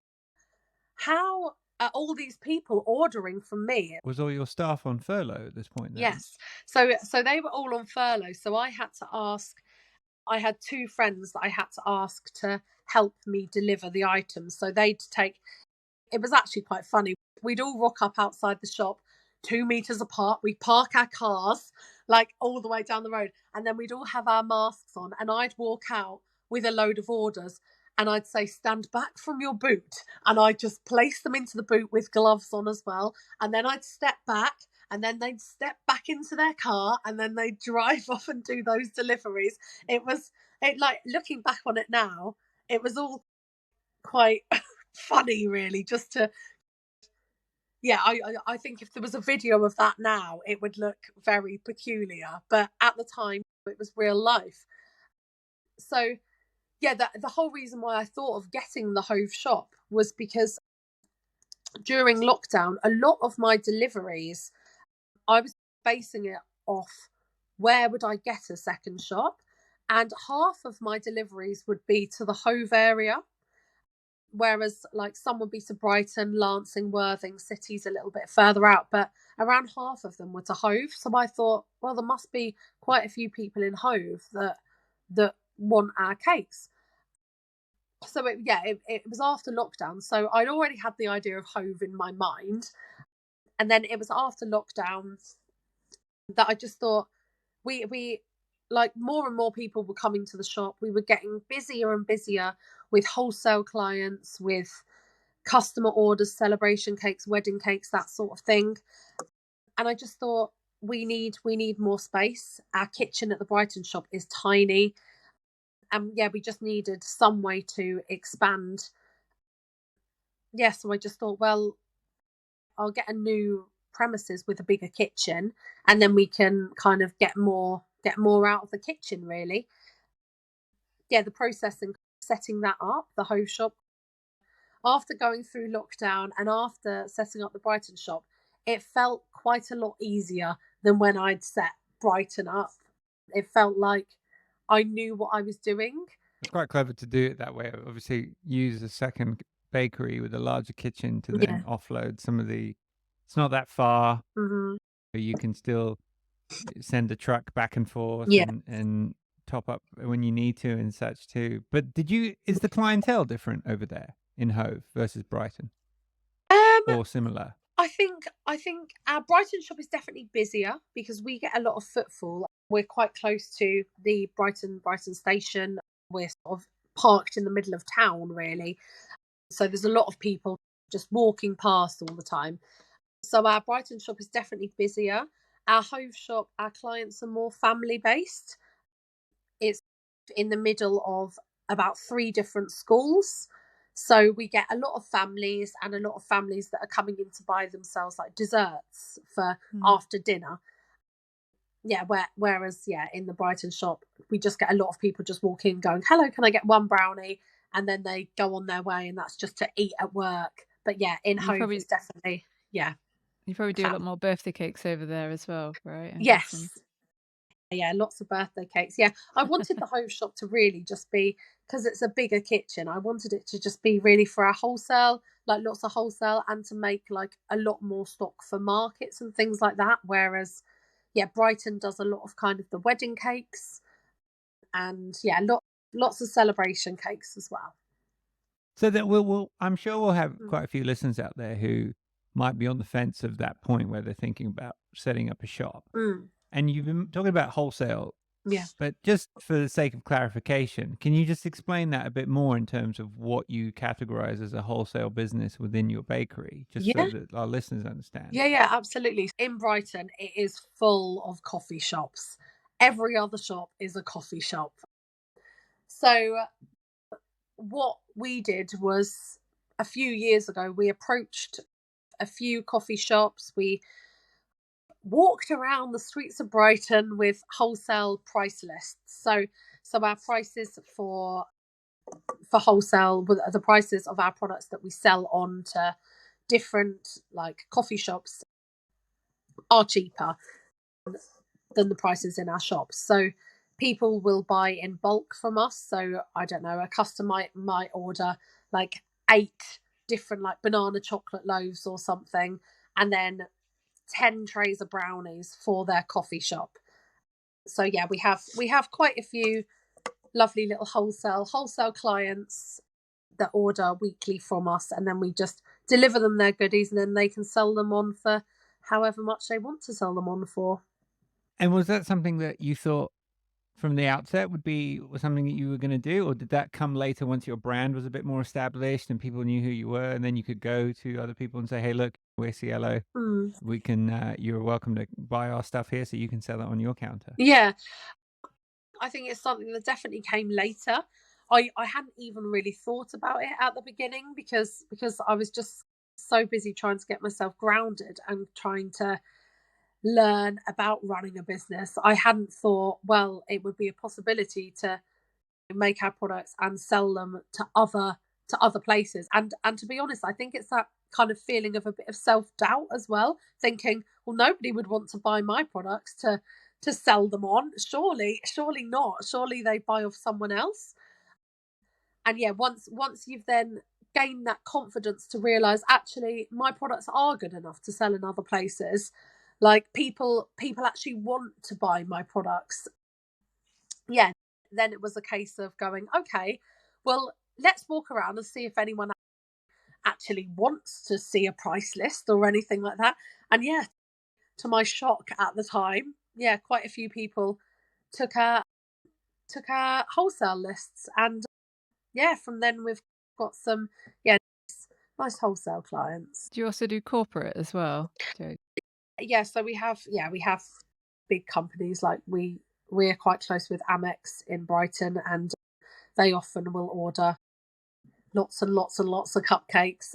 how are all these people ordering from me? Was all your staff on furlough at this point then? Yes. So they were all on furlough. So I had 2 friends that I had to ask to help me deliver the items. So it was actually quite funny. We'd all rock up outside the shop 2 meters apart. We'd park our cars like all the way down the road. And then we'd all have our masks on and I'd walk out with a load of orders. And I'd say, stand back from your boot. And I'd just place them into the boot with gloves on as well. And then I'd step back and then they'd step back into their car and then they'd drive off and do those deliveries. Like, looking back on it now, it was all quite funny, really, just to, I think if there was a video of that now, it would look very peculiar. But at the time, it was real life. So the whole reason why I thought of getting the Hove shop was because during lockdown, a lot of my deliveries, I was basing it off where would I get a second shop, and half of my deliveries would be to the Hove area. whereas like some would be to Brighton, Lancing, Worthing, cities a little bit further out, but around half of them were to Hove. So I thought, well, there must be quite a few people in Hove that want our cakes. So it was after lockdown. So I'd already had the idea of Hove in my mind, and then it was after lockdown that I just thought we like more and more people were coming to the shop. We were getting busier and busier with wholesale clients, with customer orders, celebration cakes, wedding cakes, that sort of thing. And I just thought we need more space. Our kitchen at the Brighton shop is tiny. And we just needed some way to expand. So I just thought, well, I'll get a new premises with a bigger kitchen, and then we can kind of get more out of the kitchen, really. The process and setting that up, the Hove shop, after going through lockdown and after setting up the Brighton shop, it felt quite a lot easier than when I'd set Brighton up. It felt like I knew what I was doing. It's quite clever to do it that way. Obviously, use a second bakery with a larger kitchen to then offload some of the. It's not that far. Mm-hmm. You can still send a truck back and forth and top up when you need to and such too. But is the clientele different over there in Hove versus Brighton? Or similar? I think our Brighton shop is definitely busier because we get a lot of footfall. We're quite close to the Brighton station. We're sort of parked in the middle of town, really. So there's a lot of people just walking past all the time. So our Brighton shop is definitely busier. Our Hove shop, our clients are more family based. It's in the middle of about 3 different schools. So we get a lot of families and a lot of families that are coming in to buy themselves like desserts for after dinner. Whereas in the Brighton shop, we just get a lot of people just walking going, hello, can I get one brownie? And then they go on their way, and that's just to eat at work. But in Hove, it's definitely, You probably do a lot more birthday cakes over there as well, right? Yes. Lots of birthday cakes. I wanted the Hove shop to really just be, because it's a bigger kitchen, I wanted it to just be really for our wholesale, like lots of wholesale, and to make like a lot more stock for markets and things like that. Whereas Brighton does a lot of kind of the wedding cakes, and lots of celebration cakes as well. So that I'm sure we'll have quite a few listeners out there who might be on the fence of that point where they're thinking about setting up a shop. And you've been talking about wholesale. But just for the sake of clarification, can you just explain that a bit more in terms of what you categorize as a wholesale business within your bakery, just so that our listeners understand? Absolutely. In Brighton, it is full of coffee shops. Every other shop is a coffee shop. So what we did was, a few years ago, we approached a few coffee shops. We walked around the streets of Brighton with wholesale price lists. So our prices for wholesale, the prices of our products that we sell on to different like coffee shops are cheaper than the prices in our shops. So people will buy in bulk from us. So I don't know, a customer might order like 8 different like banana chocolate loaves or something, and then 10 trays of brownies for their coffee shop. So we have quite a few lovely little wholesale clients that order weekly from us, and then we just deliver them their goodies, and then they can sell them on for however much they want to sell them on for. And was that something that you thought from the outset was something that you were going to do, or did that come later once your brand was a bit more established and people knew who you were, and then you could go to other people and say, hey, look, we're Cielo. We can, you're welcome to buy our stuff here so you can sell it on your counter? I think it's something that definitely came later. I hadn't even really thought about it at the beginning because I was just so busy trying to get myself grounded and trying to learn about running a business. I hadn't thought, well, it would be a possibility to make our products and sell them to other places. And to be honest, I think it's that kind of feeling of a bit of self-doubt as well, thinking, well, nobody would want to buy my products to sell them on. Surely not. Surely they buy off someone else. And once you've then gained that confidence to realize actually my products are good enough to sell in other places. Like people actually want to buy my products. Yeah, then it was a case of going, okay, well, let's walk around and see if anyone actually wants to see a price list or anything like that. And yeah, to my shock at the time, yeah, quite a few people took our wholesale lists, and yeah, from then we've got some nice wholesale clients. Do you also do corporate as well, Jodie? Yeah, so we have big companies, like we're quite close with Amex in Brighton, and they often will order lots and lots and lots of cupcakes.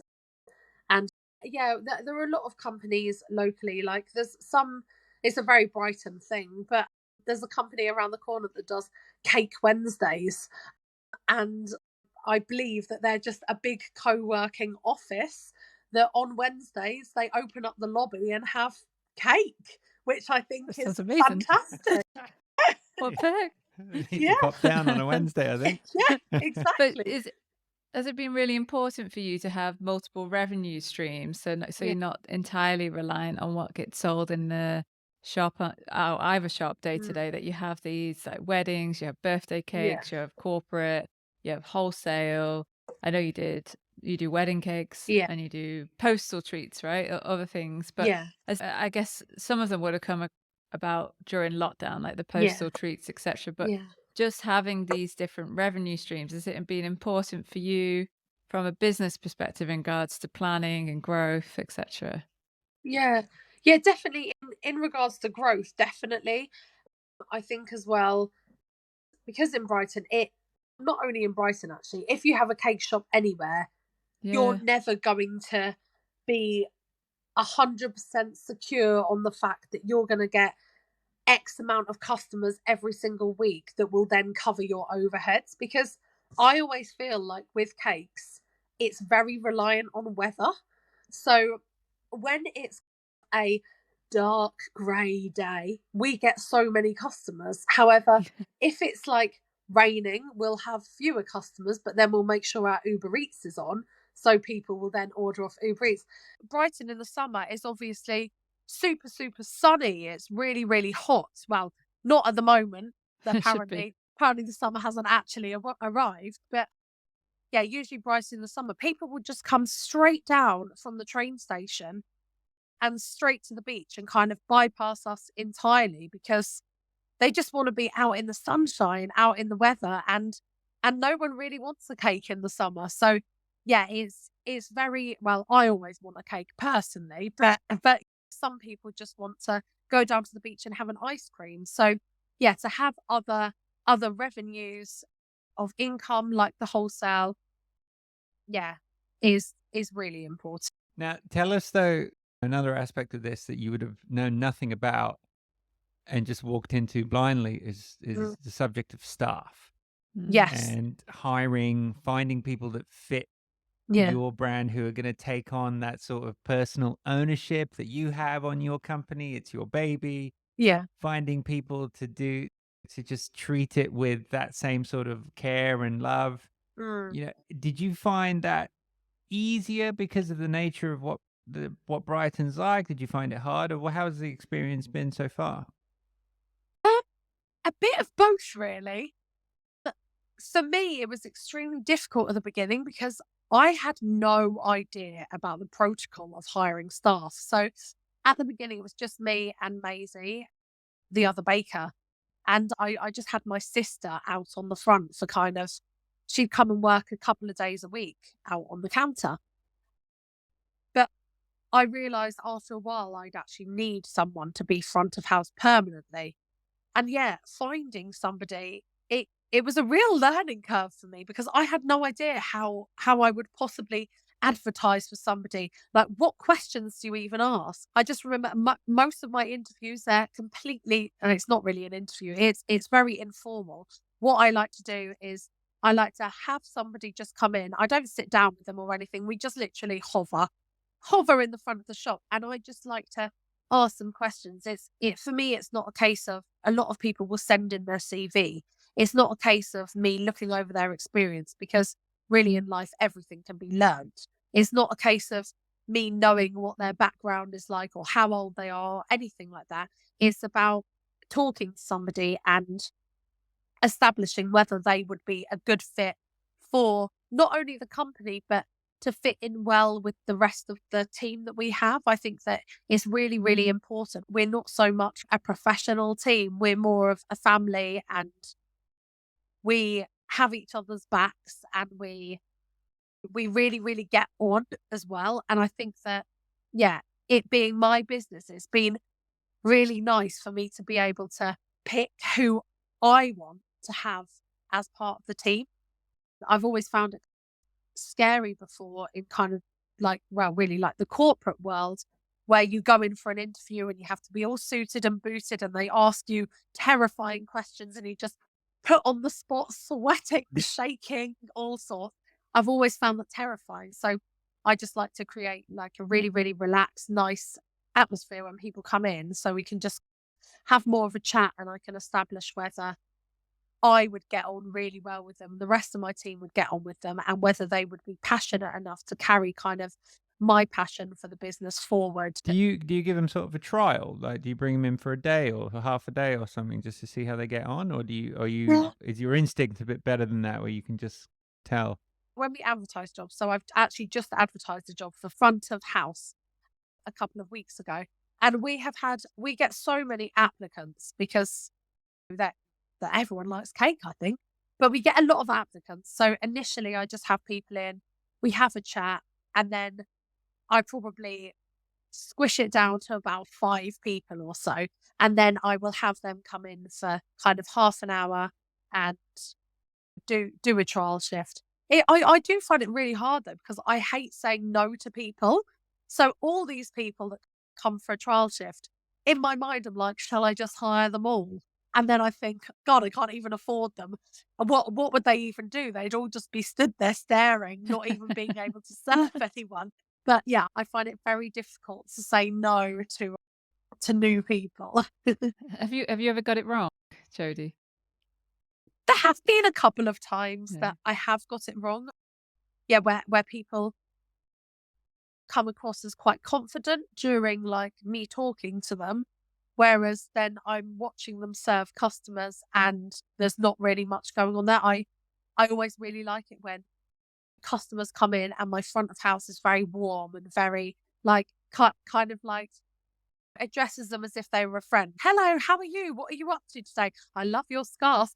And yeah, there are a lot of companies locally. Like there's some, it's a very Brighton thing, but there's a company around the corner that does Cake Wednesdays, and I believe that they're just a big co-working office that on Wednesdays they open up the lobby and have cake, which I think That is sounds amazing. fantastic. What the heck? Need Yeah. to pop down on a Wednesday, I think. Yeah, But exactly. has it been really important for you to have multiple revenue streams, so Yeah, you're not entirely reliant on what gets sold in the shop, either shop day to day, that you have these like weddings, you have birthday yeah, cakes, you have corporate, you have wholesale. I know you do wedding cakes yeah, and you do postal treats, right? Or other things, but yeah, I guess some of them would have come about during lockdown, like the yeah, postal treats, etc. But yeah. just having these different revenue streams, has it been important for you from a business perspective in regards to planning and growth, etc.? Yeah. Yeah, definitely in regards to growth, definitely. I think as well, because in Brighton, it not only in Brighton actually, if you have a cake shop anywhere, you're Yeah. never going to be 100% secure on the fact that you're going to get X amount of customers every single week that will then cover your overheads. Because I always feel like with cakes, it's very reliant on weather. So when it's a dark grey day, we get so many customers. However, if it's like raining, we'll have fewer customers, but then we'll make sure our Uber Eats is on. So people will then order off Uber Eats. Brighton in the summer is obviously super, super sunny. It's really, really hot. Well, not at the moment. It should be. Apparently the summer hasn't actually arrived. But yeah, usually Brighton in the summer, people would just come straight down from the train station and straight to the beach and kind of bypass us entirely because they just want to be out in the sunshine, out in the weather, and no one really wants a cake in the summer. So yeah, it's very well, I always want a cake personally, but some people just want to go down to the beach and have an ice cream. So yeah, to have other revenues of income like the wholesale, yeah, is really important. Now, tell us though, another aspect of this that you would have known nothing about and just walked into blindly is Mm. the subject of staff Yes. and hiring, finding people that fit Yeah. your brand, who are going to take on that sort of personal ownership that you have on your company. It's your baby. Yeah. Finding people to just treat it with that same sort of care and love. Mm. Did you find that easier because of the nature of what Brighton's like? Did you find it harder? Well, how has the experience been so far? Um, a bit of both, really. For me, it was extremely difficult at the beginning because I had no idea about the protocol of hiring staff. So at the beginning, it was just me and Maisie, the other baker. And I just had my sister out on the front for kind of, she'd come and work a couple of days a week out on the counter. But I realised after a while I'd actually need someone to be front of house permanently. And yeah, finding somebody, it was a real learning curve for me because I had no idea how I would possibly advertise for somebody. Like, what questions do you even ask? I just remember most of my interviews, they're completely, and it's not really an interview. It's very informal. What I like to do is I like to have somebody just come in. I don't sit down with them or anything. We just literally hover in the front of the shop, and I just like to ask some questions. For me, it's not a case of, a lot of people will send in their CV. It's not a case of me looking over their experience because really in life, everything can be learned. It's not a case of me knowing what their background is like or how old they are, anything like that. It's about talking to somebody and establishing whether they would be a good fit for not only the company, but to fit in well with the rest of the team that we have. I think that is really, really important. We're not so much a professional team, we're more of a family, and we have each other's backs, and we really, really get on as well. And I think that, yeah, it being my business, it's been really nice for me to be able to pick who I want to have as part of the team. I've always found it scary before in kind of like, well, really like the corporate world, where you go in for an interview and you have to be all suited and booted and they ask you terrifying questions and you just put on the spot, sweating, shaking, all sorts. I've always found that terrifying. So I just like to create like a really, really relaxed, nice atmosphere when people come in, so we can just have more of a chat and I can establish whether I would get on really well with them, the rest of my team would get on with them, and whether they would be passionate enough to carry kind of my passion for the business forward. Do you give them sort of a trial? Like, do you bring them in for a day or for half a day or something just to see how they get on, or is your instinct a bit better than that, where you can just tell? When we advertise jobs, so I've actually just advertised a job for front of house a couple of weeks ago, and we get so many applicants because that everyone likes cake, I think. But we get a lot of applicants. So initially I just have people in, we have a chat, and then I probably squish it down to about 5 people or so. And then I will have them come in for kind of half an hour and do a trial shift. I do find it really hard though, because I hate saying no to people. So all these people that come for a trial shift, in my mind, I'm like, shall I just hire them all? And then I think, God, I can't even afford them. And what would they even do? They'd all just be stood there staring, not even being able to serve anyone. But yeah, I find it very difficult to say no to new people. Have you ever got it wrong, Jodie? There have been a couple of times Yeah. that I have got it wrong. Yeah, where people come across as quite confident during like me talking to them, whereas then I'm watching them serve customers and there's not really much going on there. I always really like it when customers come in and my front of house is very warm and very like kind of like addresses them as if they were a friend. Hello, how are you? What are you up to today? I love your scarf.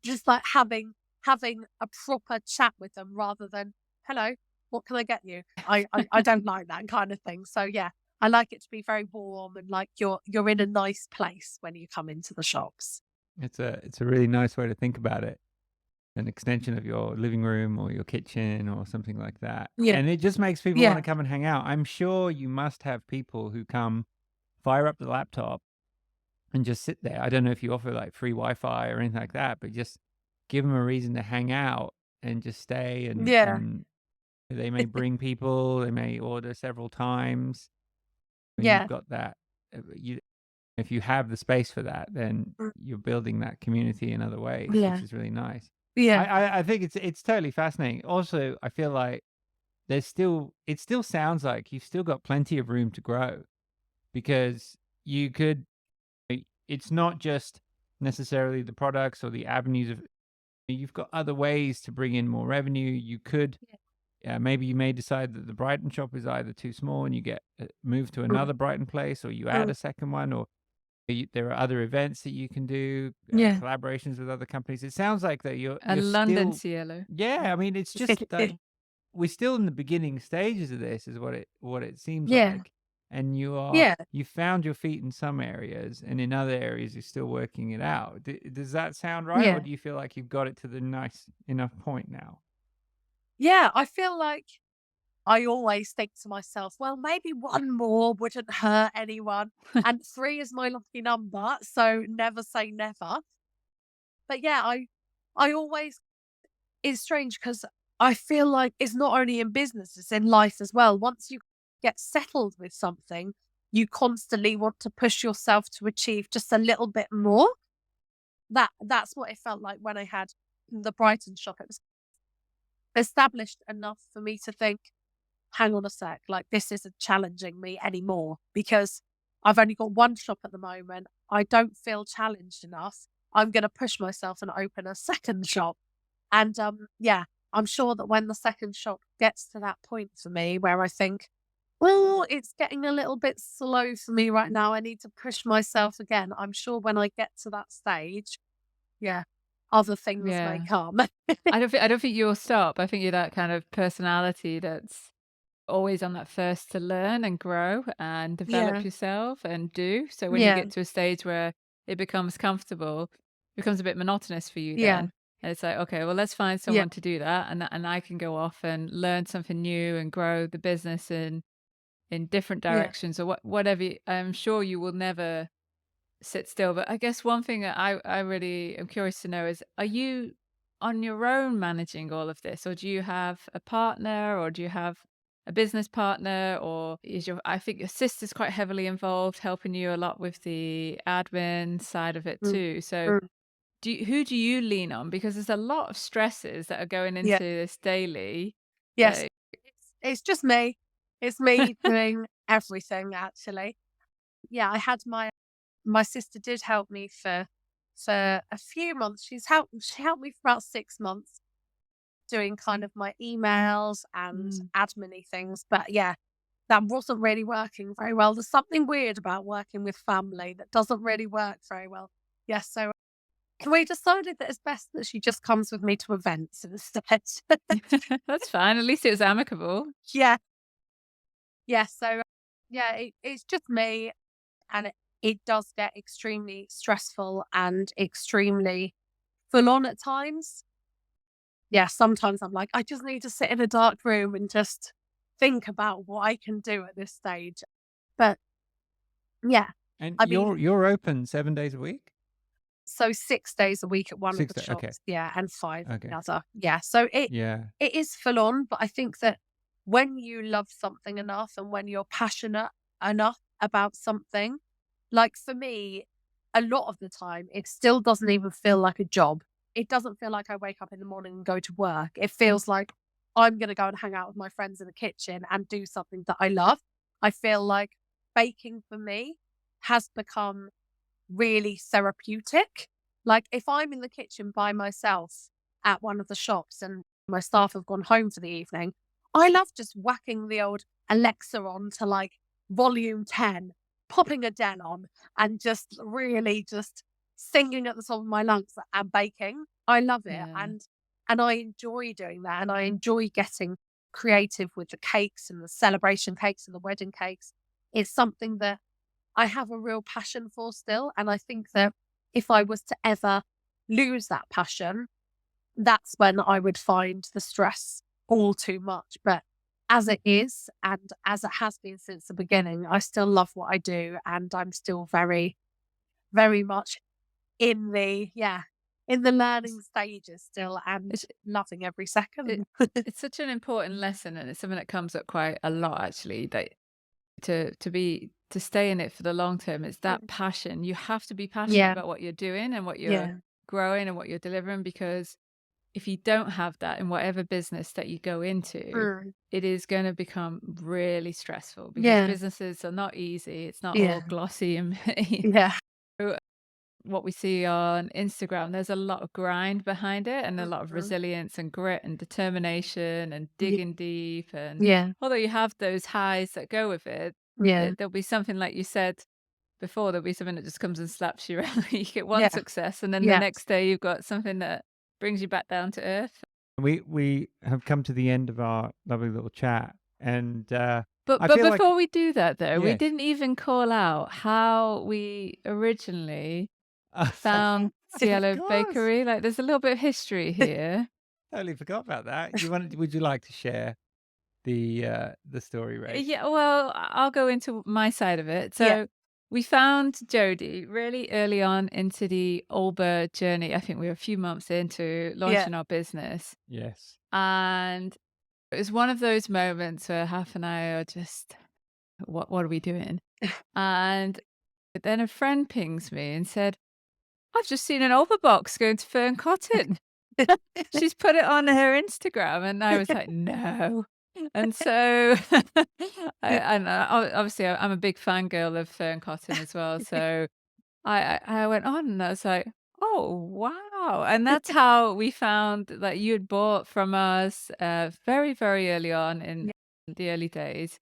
Just like having a proper chat with them rather than, hello, what can I get you? I don't like that kind of thing. So yeah, I like it to be very warm and like you're in a nice place when you come into the shops. It's a really nice way to think about it. An extension of your living room or your kitchen or something like that. Yeah. And it just makes people want Yeah. to come and hang out. I'm sure you must have people who come, fire up the laptop and just sit there. I don't know if you offer like free Wi-Fi or anything like that, but just give them a reason to hang out and just stay, Yeah. and they may bring people, they may order several times. When Yeah. you've got that, if you have the space for that, then Mm. you're building that community in other ways, Yeah. which is really nice. Yeah. I think it's totally fascinating. Also, I feel like it still sounds like you've still got plenty of room to grow, because you could it's not just necessarily the products or the avenues of, you've got other ways to bring in more revenue. You could maybe you may decide that the Brighton shop is either too small and you get moved to another Brighton place, or you add a second one, or there are other events that you can do, Yeah. collaborations with other companies. It sounds like that A you're London still, Cielo. yeah. I mean, it's just like we're still in the beginning stages of this, is what it seems Yeah. like. And Yeah. you found your feet in some areas, and in other areas you're still working it out. Does that sound right, or Yeah. do you feel like you've got it to the nice enough point now? Yeah. I feel like I always think to myself, well, maybe one more wouldn't hurt anyone. And 3 is my lucky number, so never say never. But yeah, I always it's strange because I feel like it's not only in business, it's in life as well. Once you get settled with something, you constantly want to push yourself to achieve just a little bit more. That's what it felt like when I had the Brighton shop. It was established enough for me to think, hang on a sec, like this isn't challenging me anymore because I've only got one shop at the moment. I don't feel challenged enough. I'm going to push myself and open a second shop. And yeah, I'm sure that when the second shop gets to that point for me where I think, well, it's getting a little bit slow for me right now. I need to push myself again. I'm sure when I get to that stage, yeah, other things may Yeah. come. I don't think you'll stop. I think you're that kind of personality that's always on that first to learn and grow and develop Yeah, yourself and do. So when you yeah, get to a stage where it becomes comfortable, it becomes a bit monotonous for you yeah, then. And it's like, okay, well, let's find yeah, someone to do that, and I can go off and learn something new and grow the business in different yeah. directions or whatever. I'm sure you will never sit still. But I guess one thing that I really am curious to know is, are you on your own managing all of this, or do you have a partner, or do you have a business partner, or is your I think your sister's quite heavily involved, helping you a lot with the admin side of it Mm, too. So mm, who do you lean on? Because there's a lot of stresses that are going yeah, into this daily. yes. That It's just me. It's me doing everything actually. Yeah, I had my sister did help me for a few months. She helped me for about 6 months doing kind of my emails and mm, admin things. But yeah, that wasn't really working very well. There's something weird about working with family that doesn't really work very well. Yes, so we decided that it's best that she just comes with me to events instead. that's fine. At least it was amicable. Yeah, yeah. So yeah, it's just me, and it does get extremely stressful and extremely full on at times. Yeah, sometimes I'm like, I just need to sit in a dark room and just think about what I can do at this stage. But yeah, And I mean, you're open 7 days a week? so 6 days a week at one of 6 the days. Okay. shops, yeah, and 5 at the Okay. other. Yeah, so Yeah. it is full on, but I think that when you love something enough and when you're passionate enough about something, like for me, a lot of the time, it still doesn't even feel like a job. It doesn't feel like I wake up in the morning and go to work. It feels like I'm going to go and hang out with my friends in the kitchen and do something that I love. I feel like baking for me has become really therapeutic. Like if I'm in the kitchen by myself at one of the shops and my staff have gone home for the evening, I love just whacking the old Alexa on to like volume 10, popping Adele on and just really just singing at the top of my lungs and baking. I love it. Yeah. And I enjoy doing that. And I enjoy getting creative with the cakes and the celebration cakes and the wedding cakes. It's something that I have a real passion for still. And I think that if I was to ever lose that passion, that's when I would find the stress all too much. But as it is, and as it has been since the beginning, I still love what I do. And I'm still very, very much in in the learning stages still and It's loving every it, second. it's such an important lesson, and it's something that comes up quite a lot actually. That to stay in it for the long term, it's that passion. You have to be passionate Yeah, about what you're doing and what you're yeah. growing and what you're delivering, because if you don't have that in whatever business that you go into, Mm, it is going to become really stressful because yeah, businesses are not easy. It's not yeah, all glossy and yeah. what we see on Instagram, there's a lot of grind behind it and a lot of Mhm. resilience and grit and determination and Yeah, digging deep. And yeah, although you have those highs that go with it, yeah, there'll be something like you said before, there'll be something that just comes and slaps you around. You get one yeah, success, and then the yeah. next day you've got something that brings you back down to earth. We have come to the end of our lovely little chat, and But I feel like before we do that though, we yes. didn't even call out how we originally found Of Cielo course. Bakery. Like there's a little bit of history here. Totally forgot about that. You wanted Would you like to share the story, Rach? Yeah, well, I'll go into my side of it. Yeah, So we found Jodie really early on into the Allbird journey. I think we were a few months into yeah. launching our business. Yes. And it was one of those moments where half and I are just, what are we doing? And then a friend pings me and said, I've just seen an Overbox going to Fern Cotton. She's put it on her Instagram, and I was like, "No." And so, obviously, I'm a big fangirl of Fern Cotton as well, so I went on, and I was like, "Oh, wow." And that's how we found that you had bought from us, very, very early on in Yeah. the early days,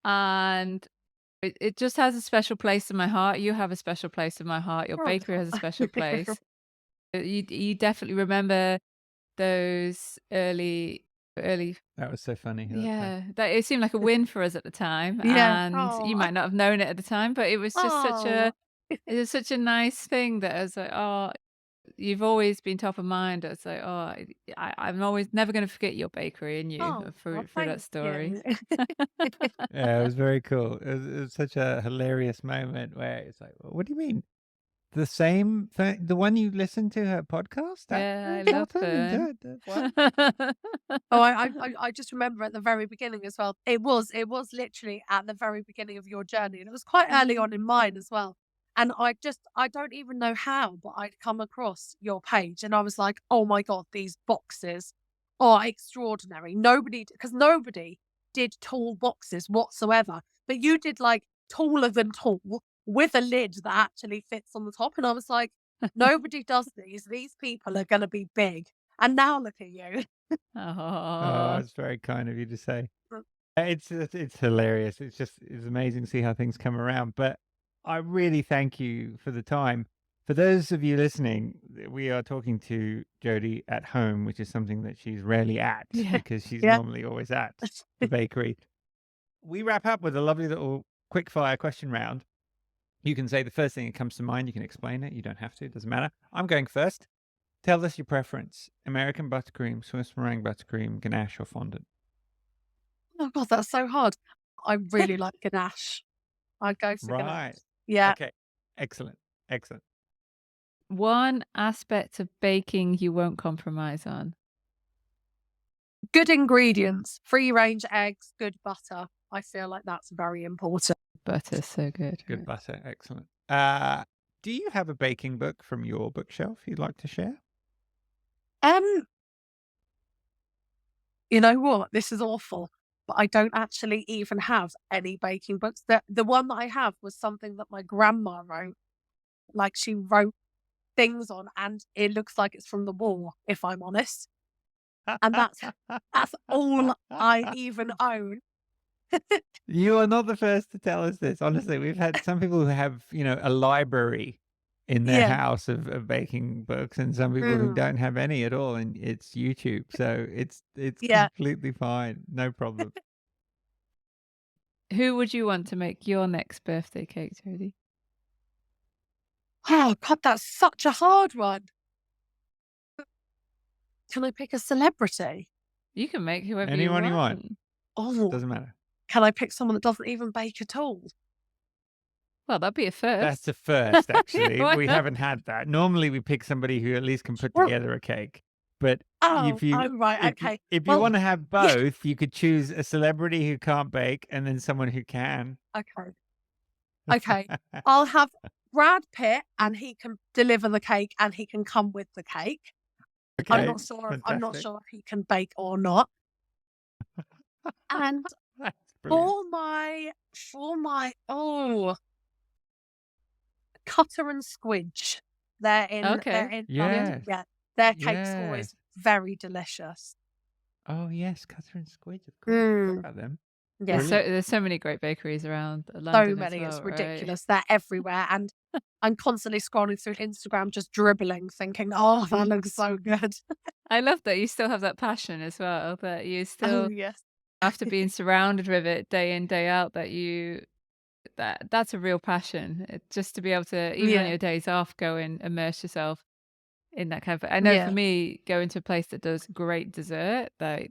and it just has a special place in my heart. You have a special place in my heart. Your Oh. bakery has a special place. You definitely remember those early That was so funny that time. yeah, that it seemed like a win for us at the time, Yeah. and you Oh. might not have known it at the time, but it was just Oh. it was such a nice thing that I was like, "Oh, you've always been top of mind." I was like, "Oh, I'm always never gonna forget your bakery and you Oh, for that thank story." you. Yeah, it was very cool. It was such a hilarious moment where it's like, "What do you mean? The same thing, the one you listened to her podcast? That Yeah, I Fern love Cotton and Fern. what?" Oh, I just remember at the very beginning as well. It was literally at the very beginning of your journey, and it was quite early on in mine as well. And I don't even know how, but I'd come across your page, and I was like, oh my god, these boxes are extraordinary. Because nobody did tall boxes whatsoever, but you did like taller than tall with a lid that actually fits on the top, and I was like, nobody does these. These people are going to be big. And now look at you. Oh, Oh, it's very kind of you to say. It's hilarious. It's amazing to see how things come around. But I really thank you for the time. For those of you listening, we are talking to Jodie at home, which is something that she's rarely at Yeah. because she's Yeah. normally always at the bakery. We wrap up with a lovely little quick fire question round. You can say the first thing that comes to mind. You can explain it. You don't have to. It doesn't matter. I'm going first. Tell us your preference: American buttercream, Swiss meringue buttercream, ganache, or fondant. Oh god, that's so hard. I really like ganache. I'd go for ganache. Right. Yeah. Okay. Excellent. Excellent. one aspect of baking you won't compromise on. Good ingredients, free range eggs, good butter. I feel like that's very important. Butter's so good, Good right? butter. Excellent. Do you have a baking book from your bookshelf you'd like to share? Um, you know what? This is awful, but I don't actually even have any baking books. The one that I have was something that my grandma wrote. Like she wrote things on, and it looks like it's from the war, if I'm honest. And that's all I even own. You are not the first to tell us this. Honestly, we've had some people who have, a library in their Yeah. house of baking books, and some people who Mm, don't have any at all, and it's YouTube. So it's yeah. completely fine. No problem. Who would you want to make your next birthday cake, Jodie? Oh god, that's such a hard one. Can I pick a celebrity? You can make whoever you Anyone you want. want. Oh, Doesn't matter. can I pick someone that doesn't even bake at all? Well, that'd be a That's first. the first, actually. Why We not? haven't had that. Normally, we pick somebody who at least can put Well, together a cake. But oh, oh, right, okay. if you Well, want to have yeah, both, you could choose a celebrity who can't bake and then someone who can. okay, okay. I'll have Brad Pitt, and he can deliver the cake, and he can come with the cake. Okay, I'm not fantastic. sure if he can bake or not. And That's brilliant. for my Cutter and Squidge, they're Okay. in Yeah. London. Yes, Yeah, their cake's yes. always very delicious. Oh, yes, Catherine Squidge, of course. Forgot Mm, about them. yeah. Brilliant. There's so many great bakeries around So London as many, it's well, right? ridiculous. They're everywhere, and I'm constantly scrolling through Instagram, just dribbling, thinking, "Oh, that looks so good." I love that you still have that passion as well, that you Oh, still, yes. after being surrounded with it day in, day out, that's a real passion. Just to be able to, even on Yeah, your days off, go and immerse yourself in that kind of. I know for yeah, me, going to a place that does great dessert, mm,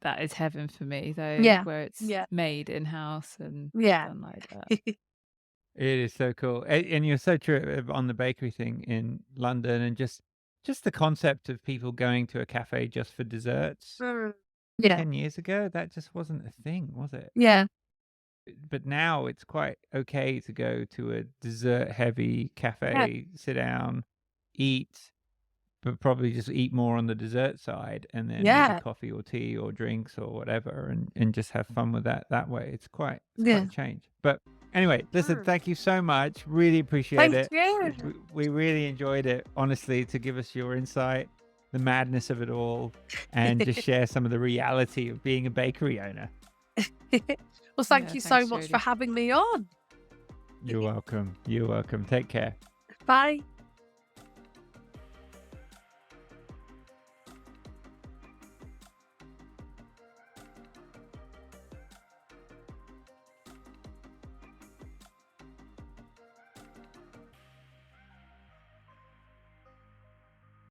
that is heaven for me. Though, yeah, where it's yeah, made in house and yeah. done like that. It is so cool. And you're so true on the bakery thing in London and just the concept of people going to a cafe just for desserts. Mm, yeah, 10 years ago, that just wasn't a thing, was it? yeah, But now it's quite okay to go to a dessert heavy yeah, cafe, sit down, eat, but probably just eat more on the dessert side, and then maybe Yeah. coffee or tea or drinks or whatever, and just have fun with that way. It's quite Yeah. a change. But anyway, listen, thank you so much. Really appreciate Thank it. you. We really enjoyed it, honestly, to give us your insight, the madness of it all, and just share some of the reality of being a bakery owner. Well, thank Yeah, you so thanks, much Jodie. for having me on. You're welcome. You're welcome. Take care. Bye.